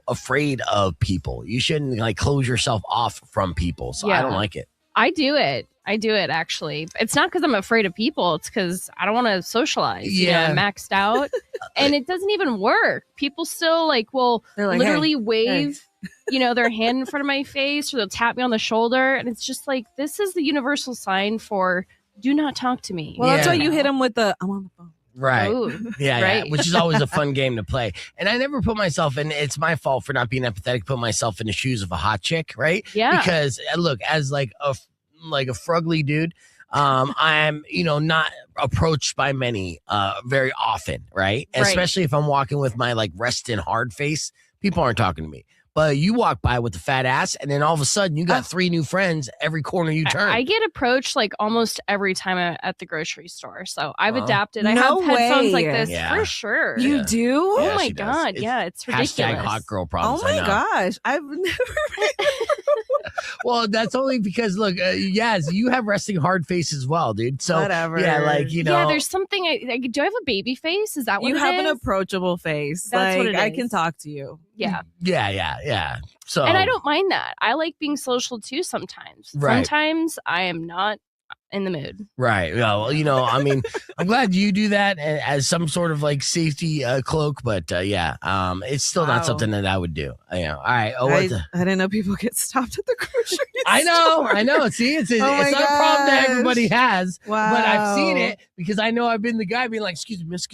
afraid of people. You shouldn't like close yourself off from people. So I don't like it. I do it. Actually. It's not because I'm afraid of people. It's because I don't want to socialize. Yeah. I'm maxed out. And it doesn't even work. People still They're like, literally hey, wave, their hand in front of my face, or they'll tap me on the shoulder. And it's just like, this is the universal sign for do not talk to me. Well, that's why you hit them with the, I'm on the phone. Right. Ooh, yeah, right. which is always a fun game to play. And I never put myself in, it's my fault for not being empathetic, put myself in the shoes of a hot chick, right? Yeah. Because look, as like a frugly dude, I'm, not approached by many very often, right? Right. Especially if I'm walking with my like resting hard face, people aren't talking to me. But you walk by with the fat ass, and then all of a sudden you got 3 new friends every corner you turn. I get approached like almost every time I'm at the grocery store. So I've adapted. I No have headphones like way. this Yeah. for sure. You do? Yeah, Oh my she does. God. Yeah, it's ridiculous. Hashtag hot girl Oh problems. I my know. gosh. I've never. Well, that's only because look, Yaz, you have resting hard face as well, dude. So Whatever. yeah, like Yeah, there's something. Do I have a baby face? Is that what You it have an is? approachable face. That's what like, it I is. can talk to you. Yeah. Yeah. So And I don't mind that. I like being social too sometimes. Right. Sometimes I am not in the mood. Right. Yeah, well, I mean, I'm glad you do that as some sort of like safety cloak, but it's still not Wow. something that I would do. All right. Oh, I didn't know people get stopped at the grocery store. I know. See, it's Oh my not a problem that everybody gosh. has, Wow. but I've seen it because I know I've been the guy being like, excuse me, miss,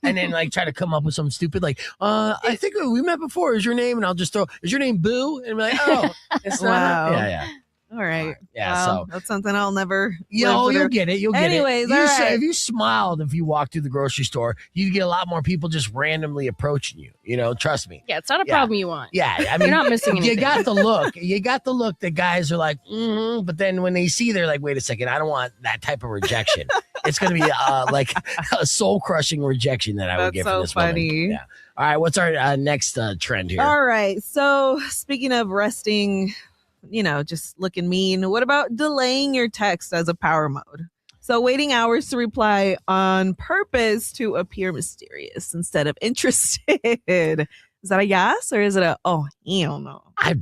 and then like try to come up with something stupid like, I think we met before. Is your name? And I'll just throw, is your name Boo? And be like, oh, it's not. Wow. Yeah. All right. Yeah. Wow, So. that's something I'll never. You'll live through. get it. You'll get Anyways, it. all right. If you smiled if you walked through the grocery store, you'd get a lot more people just randomly approaching you. Trust me. Yeah, it's not a Yeah. problem you want. Yeah, I mean, You're not missing You anything. got the look. You got the look that guys are like, but then when they see, they're like, wait a second, I don't want that type of rejection. It's going to be like a soul crushing rejection that I would That's get so from this funny. woman. Yeah. All right. What's our next trend here? All right. So speaking of resting, just looking mean, what about delaying your text as a power mode? So waiting hours to reply on purpose to appear mysterious instead of interested. Is that a yes or is it a hell no? I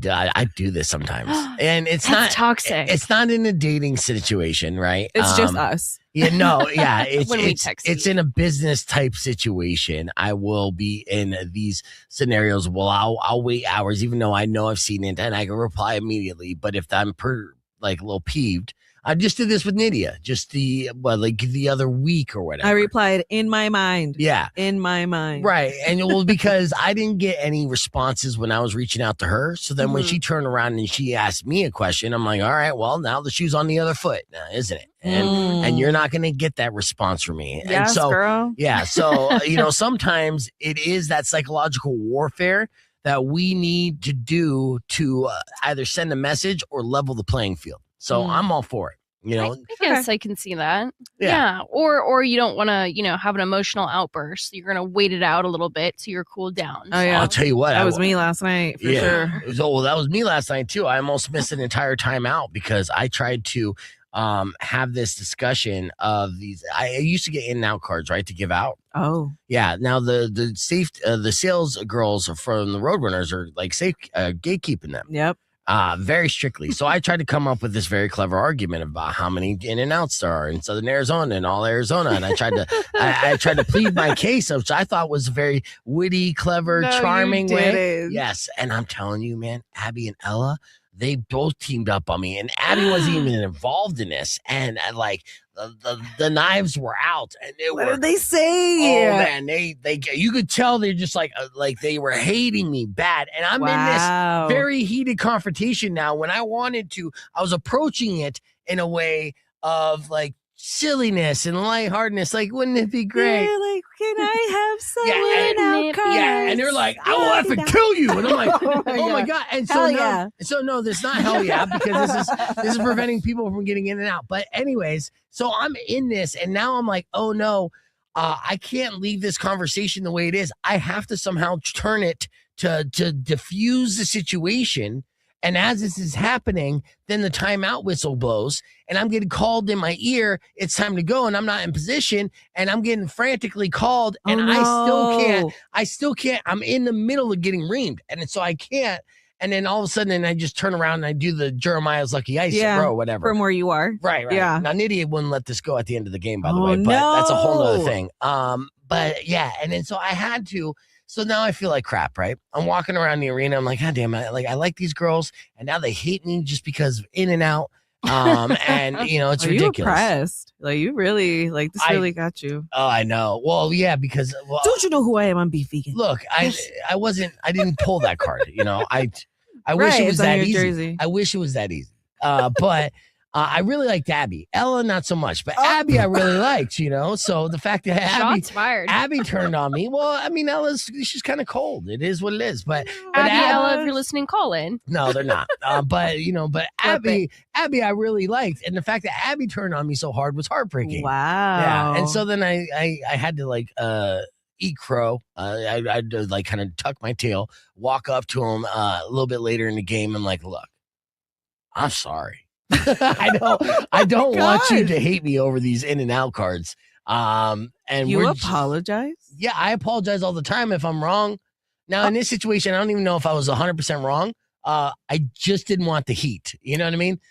do this sometimes, and it's That's not toxic. It's not in a dating situation, right? It's just us. Yeah, no, yeah, it's When we it's, text it's you. in a business type situation. I will be in these scenarios. Well, I'll wait hours, even though I know I've seen it, and I can reply immediately. But if I'm a little peeved, I just did this with Nydia, just the other week or whatever. I replied in my mind. Yeah. In my mind. Right. And well, because I didn't get any responses when I was reaching out to her. So then when she turned around and she asked me a question, I'm like, all right, well, now the shoe's on the other foot now, isn't it? And you're not going to get that response from me. Yes, and so, girl. yeah. So, sometimes it is that psychological warfare that we need to do to either send a message or level the playing field. So I'm all for it. I guess I can see that. Yeah. Or you don't want to, have an emotional outburst. You're going to wait it out a little bit so you're cooled down. Oh, yeah. I'll tell you what. That was me last night for sure. Well, that was me last night too. I almost missed an entire timeout because I tried to have this discussion of these. I used to get in and out cards, right, to give out. Oh. Yeah. Now the sales girls from the Roadrunners are like safe gatekeeping them. Yep. Very strictly. So I tried to come up with this very clever argument about how many in and outs there are in Southern Arizona and all Arizona. And I tried to I tried to plead my case, which I thought was a very witty, clever, No, you charming way. didn't. Yes. And I'm telling you, man, Abby and Ella, they both teamed up on me, and Abby wasn't even involved in this. And like the knives were out, and what did they say? Oh man, they you could tell they're just like they were hating me bad. And I'm in this very heated confrontation now. When I wanted to, I was approaching it in a way of like silliness and lightheartedness. Like, wouldn't it be great? Yeah, like, can I have some? Yeah, and they're like, I will have to kill you. And I'm like, oh my God. And so no, that's not hell yeah, because this is preventing people from getting in and out. But anyways, so I'm in this, and now I'm like, oh no, I can't leave this conversation the way it is. I have to somehow turn it to diffuse the situation. And as this is happening, then the timeout whistle blows, and I'm getting called in my ear. It's time to go, and I'm not in position, and I'm getting frantically called, and I still can't. I'm in the middle of getting reamed, and so I can't. And then all of a sudden, I just turn around and I do the Jeremiah's Lucky Ice throw, whatever. From where you are. Right. Yeah. Now, Nydia wouldn't let this go at the end of the game, by the way, but that's a whole other thing. But yeah, and then so I had to. So now I feel like crap, right? I'm walking around the arena. I'm like, God damn it. Like, I like these girls, and now they hate me just because of in and out. And, it's ridiculous. You impressed. Like, you really, like, this really got you. Oh, I know. Well, yeah, because. Well, don't you know who I am? I'm beef vegan. Look, I didn't pull that card. I wish it was that easy. Jersey. I wish it was that easy. But. I really liked Abby. Ella, not so much, but Abby I really liked, So the fact that Abby turned on me, well, I mean, she's kind of cold. It is what it is. But Ella, if you're listening, call in. No, they're not. But Abby I really liked. And the fact that Abby turned on me so hard was heartbreaking. Wow. Yeah. And so then I had to eat crow. I'd like kind of tuck my tail, walk up to him a little bit later in the game and like, look, I'm sorry. I don't want you to hate me over these in and out cards. And you apologize? Yeah, I apologize all the time if I'm wrong. Now in this situation, I don't even know if I was 100% wrong. I just didn't want the heat. You know what I mean?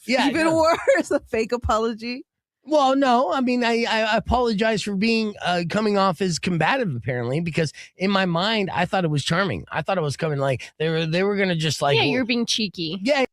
Yeah, even worse, a fake apology. Well, no, I mean, I apologize for being coming off as combative, apparently, because in my mind, I thought it was charming. I thought it was coming like they were gonna just like you're being cheeky. Yeah.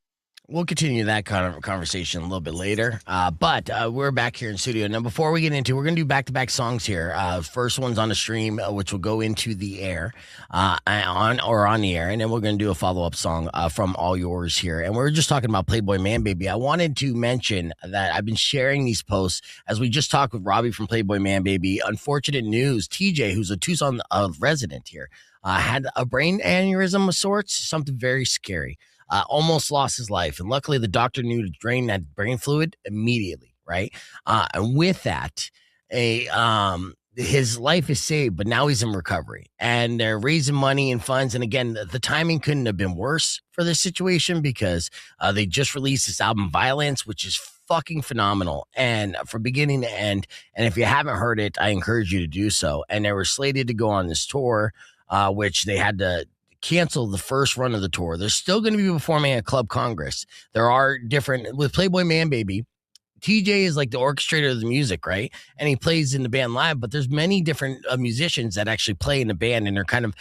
We'll continue that kind of conversation a little bit later. But we're back here in studio. Now, before we get into we're going to do back-to-back songs here. First one's on the stream, which will go into the air, on the air. And then we're going to do a follow-up song from All Yours here. And we're just talking about Playboy Man Baby. I wanted to mention that I've been sharing these posts as we just talked with Robbie from Playboy Man Baby. Unfortunate news, TJ, who's a Tucson resident here, had a brain aneurysm of sorts, something very scary. Almost lost his life. And luckily, the doctor knew to drain that brain fluid immediately, right? And with that, his life is saved, but now he's in recovery. And they're raising money and funds. And again, the timing couldn't have been worse for this situation because they just released this album, Violence, which is fucking phenomenal. And from beginning to end. And if you haven't heard it, I encourage you to do so. And they were slated to go on this tour, which they had to cancel the first run of the tour. They're still going to be performing at Club Congress. There are different with Playboy Man Baby. TJ is like the orchestrator of the music, right? And he plays in the band live, but there's many different musicians that actually play in the band, and they're kind of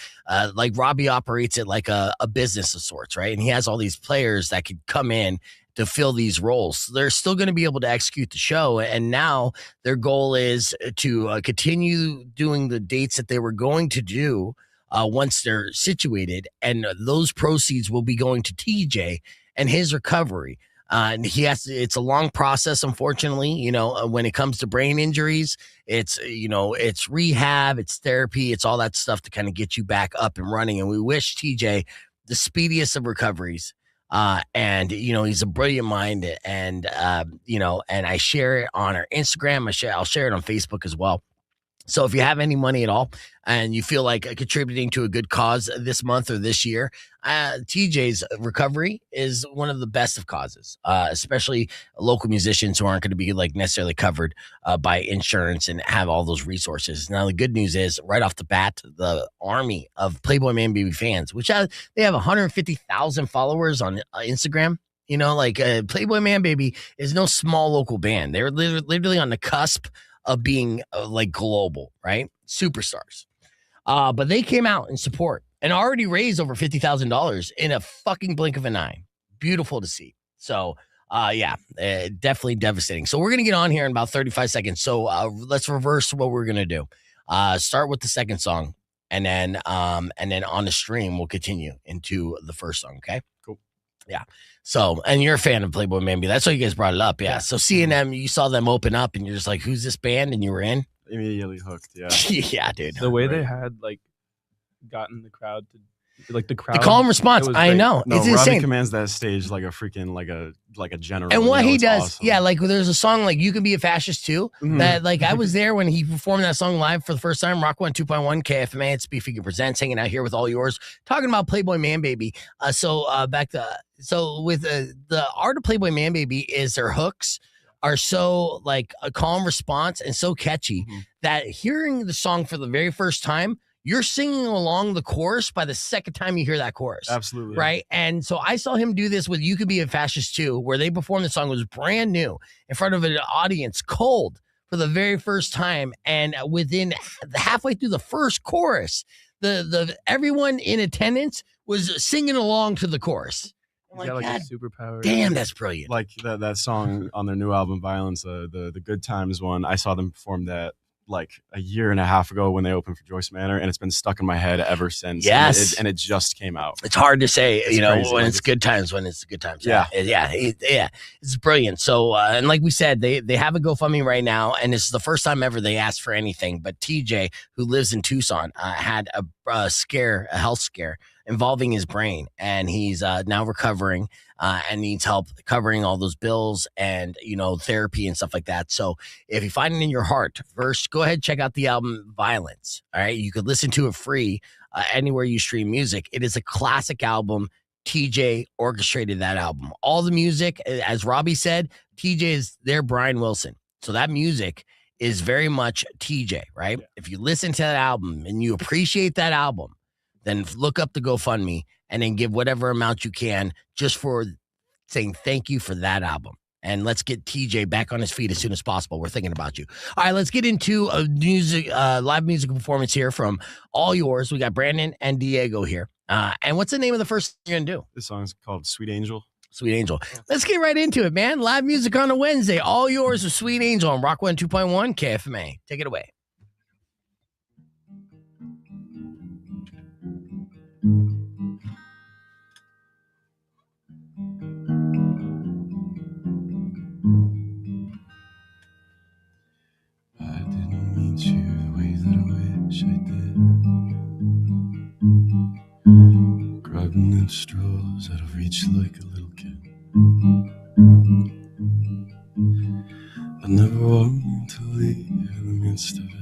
like Robbie operates it like a business of sorts, right? And he has all these players that could come in to fill these roles. So they're still going to be able to execute the show. And now their goal is to continue doing the dates that they were going to do once they're situated, and those proceeds will be going to TJ and his recovery. And it's a long process, unfortunately, when it comes to brain injuries, it's rehab, it's therapy, it's all that stuff to kind of get you back up and running. And we wish TJ the speediest of recoveries. And he's a brilliant mind, and and I share it on our Instagram. I'll share it on Facebook as well. So if you have any money at all and you feel like contributing to a good cause this month or this year, TJ's recovery is one of the best of causes, especially local musicians who aren't going to be like necessarily covered by insurance and have all those resources. Now, the good news is right off the bat, the army of Playboy Man Baby fans, which they have 150,000 followers on Instagram. Playboy Man Baby is no small local band. They're literally on the cusp of being like global, right? Superstars. But they came out in support and already raised over $50,000 in a fucking blink of an eye. beautiful to see. So, definitely devastating. So we're going to get on here in about 35 seconds. So let's reverse what we're going to do. Start with the second song, and then on the stream, we'll continue into the first song. Okay. Cool. Yeah. So, and you're a fan of Playboy Manby. That's why you guys brought it up. Yeah. So seeing them, you saw them open up and you're just like, who's this band? And you were in. Immediately hooked. Yeah. Yeah, dude. The way they had like gotten the crowd to like the crowd. The calm response. I know. No, it's Robbie insane. commands that stage like a freaking like a general. And what he does, awesome. yeah, like there's a song like "You Can Be a Fascist Too" that like I was there when he performed that song live for the first time. Rock 102.1 KFMA. It's Beefy Presents, hanging out here with all yours, talking about Playboy Manbaby. With the art of Playboy Manbaby is their hooks are so like a calm response and so catchy that hearing the song for the very first time, you're singing along the chorus by the second time you hear that chorus. Absolutely. Right. And so I saw him do this with You Could Be a Fascist Too, where they performed the song. It was brand new in front of an audience, cold for the very first time. And within halfway through the first chorus, the everyone in attendance was singing along to the chorus. Like, like a superpower. Damn, that's brilliant. Like that song on their new album, Violence, the Good Times one. I saw them perform that like a year and a half ago when they opened for Joyce Manor, and it's been stuck in my head ever since. Yes. And it just came out. It's hard to say, It's crazy. when it's good times, when it's good times. Yeah. It's brilliant. So, and like we said, they have a GoFundMe right now, and this is the first time ever they asked for anything. But TJ, who lives in Tucson, had a health scare involving his brain, and he's now recovering and needs help covering all those bills and therapy and stuff like that. So if you find it in your heart, first go ahead, check out the album Violence. All right, you could listen to it free anywhere you stream music. It is a classic album. TJ orchestrated that album. All the music, as Robbie said, TJ is their Brian Wilson. So that music is very much TJ, right? Yeah. If you listen to that album and you appreciate that album, then look up the GoFundMe and then give whatever amount you can just for saying thank you for that album. And let's get TJ back on his feet as soon as possible. We're thinking about you. All right, let's get into a live music performance here from all yours. We got Brandon and Diego here. And what's the name of the first thing you're going to do? This song's called Sweet Angel. Sweet Angel. Let's get right into it, man. Live music on a Wednesday. All yours with Sweet Angel on Rock 102.1 KFMA. Take it away. I didn't meet you the way that I wish I did. Grabbing at straws out of reach like a little kid. I never wanted to leave in the midst of it.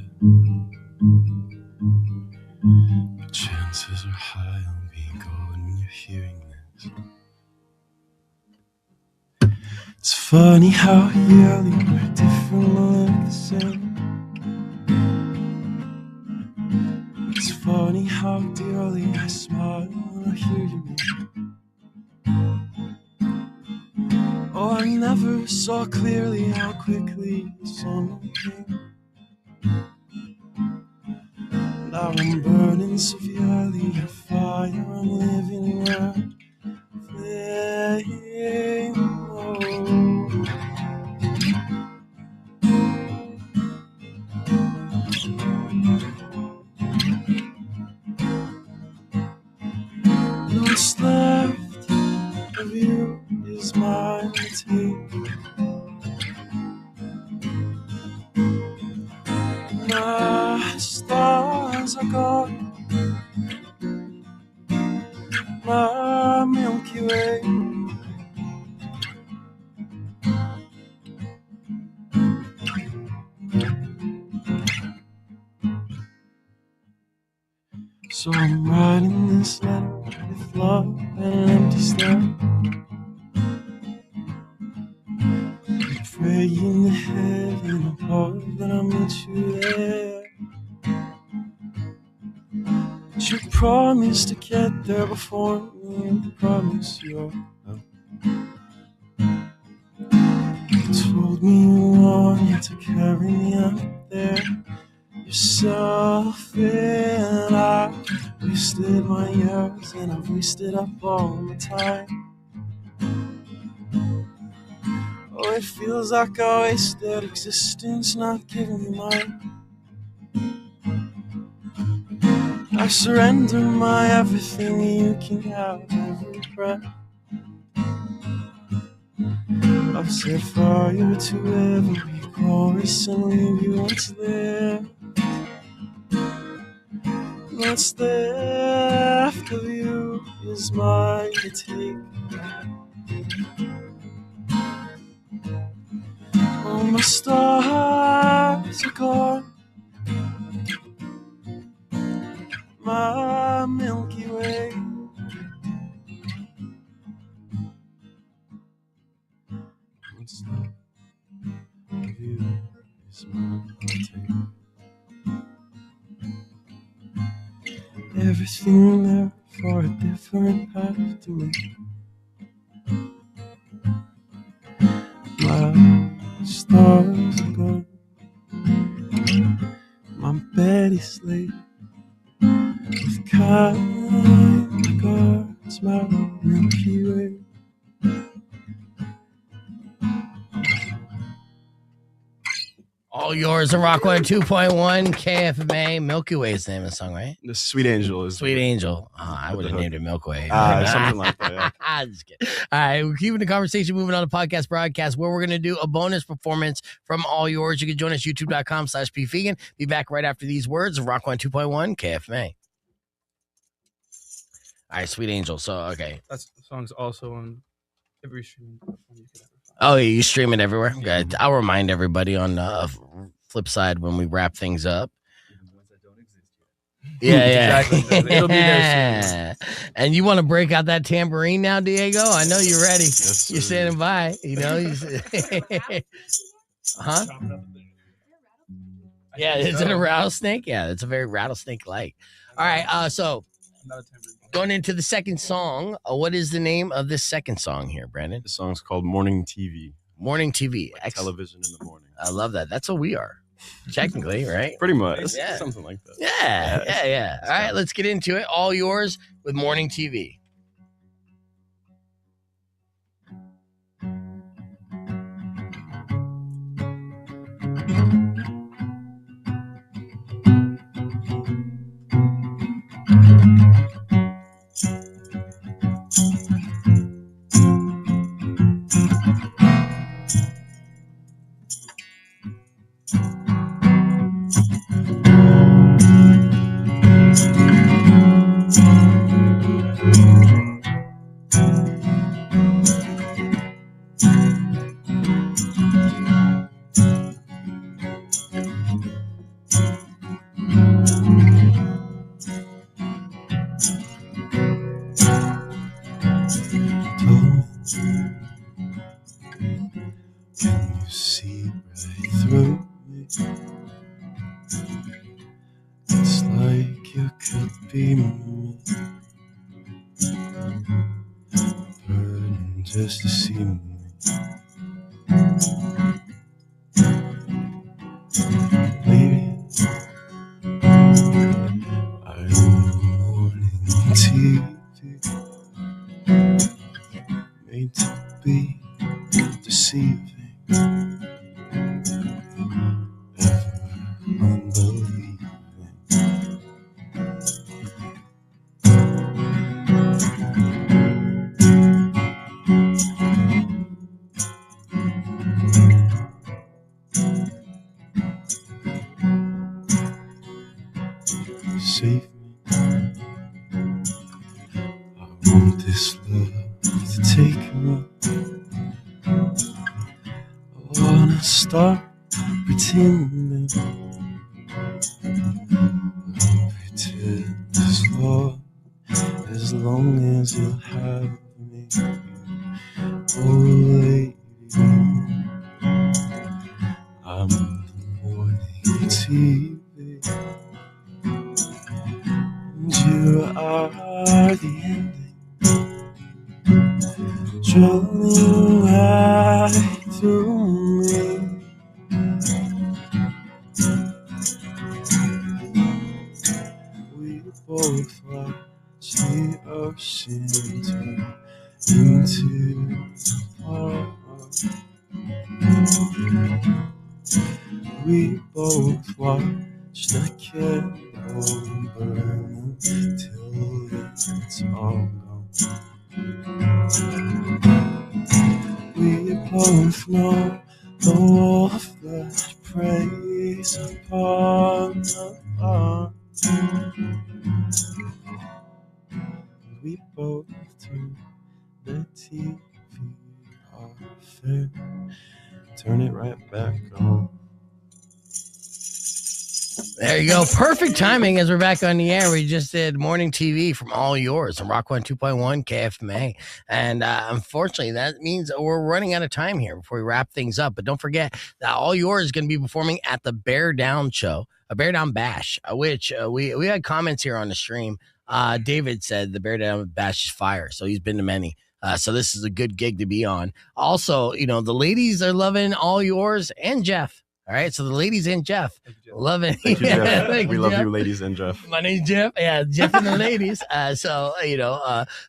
But chances are high on being gone when you're hearing this. It's funny how yearly we're different, look the same. It's funny how dearly I smile when I hear your name. Oh, I never saw clearly how quickly the sun came. Now I'm burning severely, a fire I'm living around. Flame, oh. What's left of you is mine to take. My stars are gone, my Milky Way. So I'm writing this letter with love and an empty stare. Praying to heaven above that I'll meet you there. But you promised to get there before me, and promise you're up. You told me you wanted to carry me up there yourself, and I wasted my years and I've wasted up all my time. Oh, it feels like a wasted existence, not giving me mine. I surrender my everything, you can have every breath. I've set fire to every chorus and leave you what's there. What's left of you is mine to take. All my stars are gone, my Milky Way. What's left of you is mine to take. Everything there for a different path to make. My stars are gone, my bed is laid with kind regards, my Milky Way. All yours on Rock 102.1 KFMA. Milky Way is the name of the song, right? The Sweet Angel is Sweet Angel. Oh, I would have named it Milky Way. Something like that. Yeah. Just kidding. All right, we're keeping the conversation moving on the podcast broadcast where we're going to do a bonus performance from All Yours. You can join us, youtube.com/PVegan. Be back right after these words of Rock 102.1 KFMA. All right, Sweet Angel. So, okay. That song's also on every streaming platform you could ever find. Oh, you stream it everywhere? Good. I'll remind everybody on the flip side when we wrap things up. Yeah. Exactly. It'll be there soon. And you want to break out that tambourine now, Diego? I know you're ready. Yes, You're standing by. You know. Huh? Yeah. Is it a rattlesnake? Yeah, it's a very rattlesnake-like. All right. So going into the second song, what is the name of this second song here, Brandon? The song's called Morning TV. Morning TV. Like television in the morning. I love that. That's what we are. Technically, right? Pretty much. Yeah. Something like that. Yeah. All right, let's get into it. All yours with Morning TV. Can you see right through me? It's like you could be me, burning just to see me. Baby, I'm morning TV, made to be deceiving, ever unbelieving. Save me, I want this love to take me. I wanna start pretending. I'll pretend as long as you'll have me. Oh lady, I'm the morning TV, and you are the ending, drawing right through me. We both watch the ocean turn into a heart. We both watch the candle burn till it's all gone. We both know the wolf that preys upon the fawn. We both turn the TV off and turn it right back on. There you go. Perfect timing as we're back on the air. We just did morning TV from All Yours on Rock 102.1 KFMA. And unfortunately, that means we're running out of time here before we wrap things up. But don't forget that All Yours is going to be performing at the Bear Down show, a Bear Down Bash, which we had comments here on the stream. David said the Bear Down Bash is fire. So he's been to many. So this is a good gig to be on. Also, the ladies are loving All Yours and Jeff. All right, so the ladies and Jeff love it. Thank you, Jeff. Thank We you, love Jeff. you, ladies and Jeff. My name's Jeff. Yeah, Jeff and the ladies.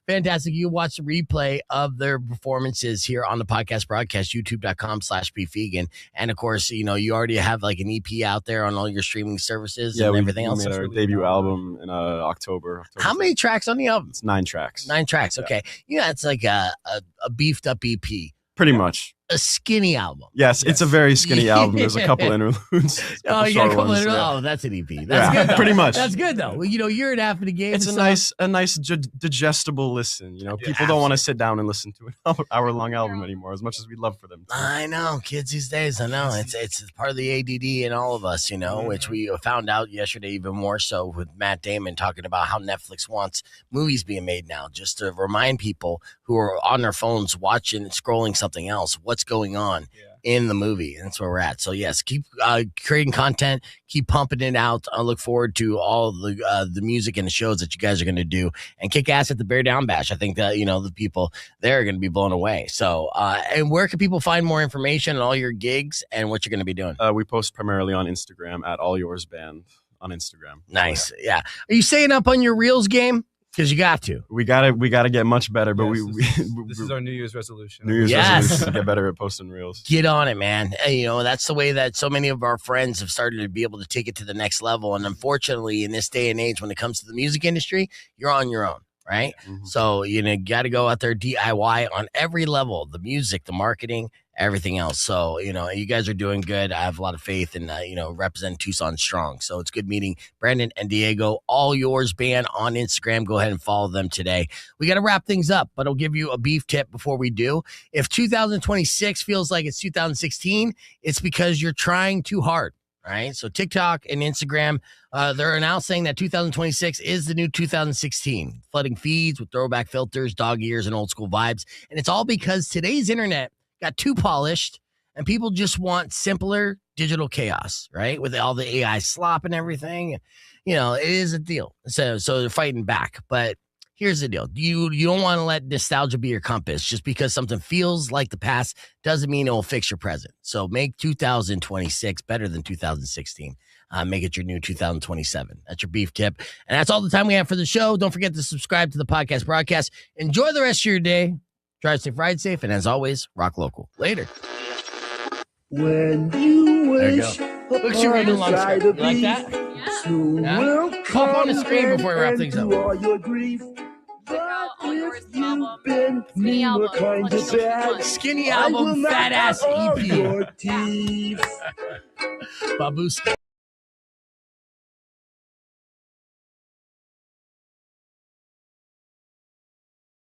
Fantastic. You watch the replay of their performances here on the podcast broadcast, youtube.com/beefvegan. And of course, you already have like an EP out there on all your streaming services and everything else. We made our debut album in October. How many tracks on the album? It's 9 tracks. 9 tracks. Okay. It's like a beefed up EP. Pretty much. A skinny album. Yes, it's a very skinny album. There's a couple interludes. Oh, you got a couple interludes. Oh, that's an EP. That's good, though. Pretty much. That's good though. Year and a half of the game. It's a nice digestible listen. People don't want to sit down and listen to an hour-long album anymore, as much as we'd love for them to. I know, kids these days. I know it's part of the ADD in all of us. Which we found out yesterday, even more so with Matt Damon talking about how Netflix wants movies being made now, just to remind people who are on their phones watching and scrolling something else what's going on in the movie. And that's where we're at. So yes, keep creating content, keep pumping it out. I look forward to all the music and the shows that you guys are going to do and kick ass at the Bear Down Bash. I think that the people there are going to be blown away. So and where can people find more information on all your gigs and what you're going to be doing? We post primarily on Instagram at All Yours Band on Instagram. Nice. Yeah. Are you staying up on your Reels game? Because you got to. We gotta get much better, but this is our New Year's resolution. Resolution to get better at posting reels. Get on it, man. And, that's the way that so many of our friends have started to be able to take it to the next level. And unfortunately, in this day and age, when it comes to the music industry, you're on your own, right? Mm-hmm. So you got to go out there DIY on every level: the music, the marketing, everything else. So, you guys are doing good. I have a lot of faith in, represent Tucson strong. So it's good meeting Brandon and Diego. All Yours Band on Instagram. Go ahead and follow them today. We got to wrap things up, but I'll give you a beef tip before we do. If 2026 feels like it's 2016, it's because you're trying too hard. Right. So TikTok and Instagram, they're now saying that 2026 is the new 2016, flooding feeds with throwback filters, dog ears, and old school vibes. And it's all because today's internet got too polished and people just want simpler digital chaos, right? With all the AI slop and everything, it is a deal. So they're fighting back. But here's the deal. You don't want to let nostalgia be your compass. Just because something feels like the past doesn't mean it will fix your present. So make 2026 better than 2016. Make it your new 2027. That's your beef tip. And that's all the time we have for the show. Don't forget to subscribe to the podcast broadcast. Enjoy the rest of your day. Drive safe, ride safe, and as always, rock local. Later. When you wish Looks you read along script. You like that? Yeah. Pop on the screen before we wrap things up. All your grief. But if you've been mean or kind of bad, Skinny album, fat ass EP. Your teeth. Babuska.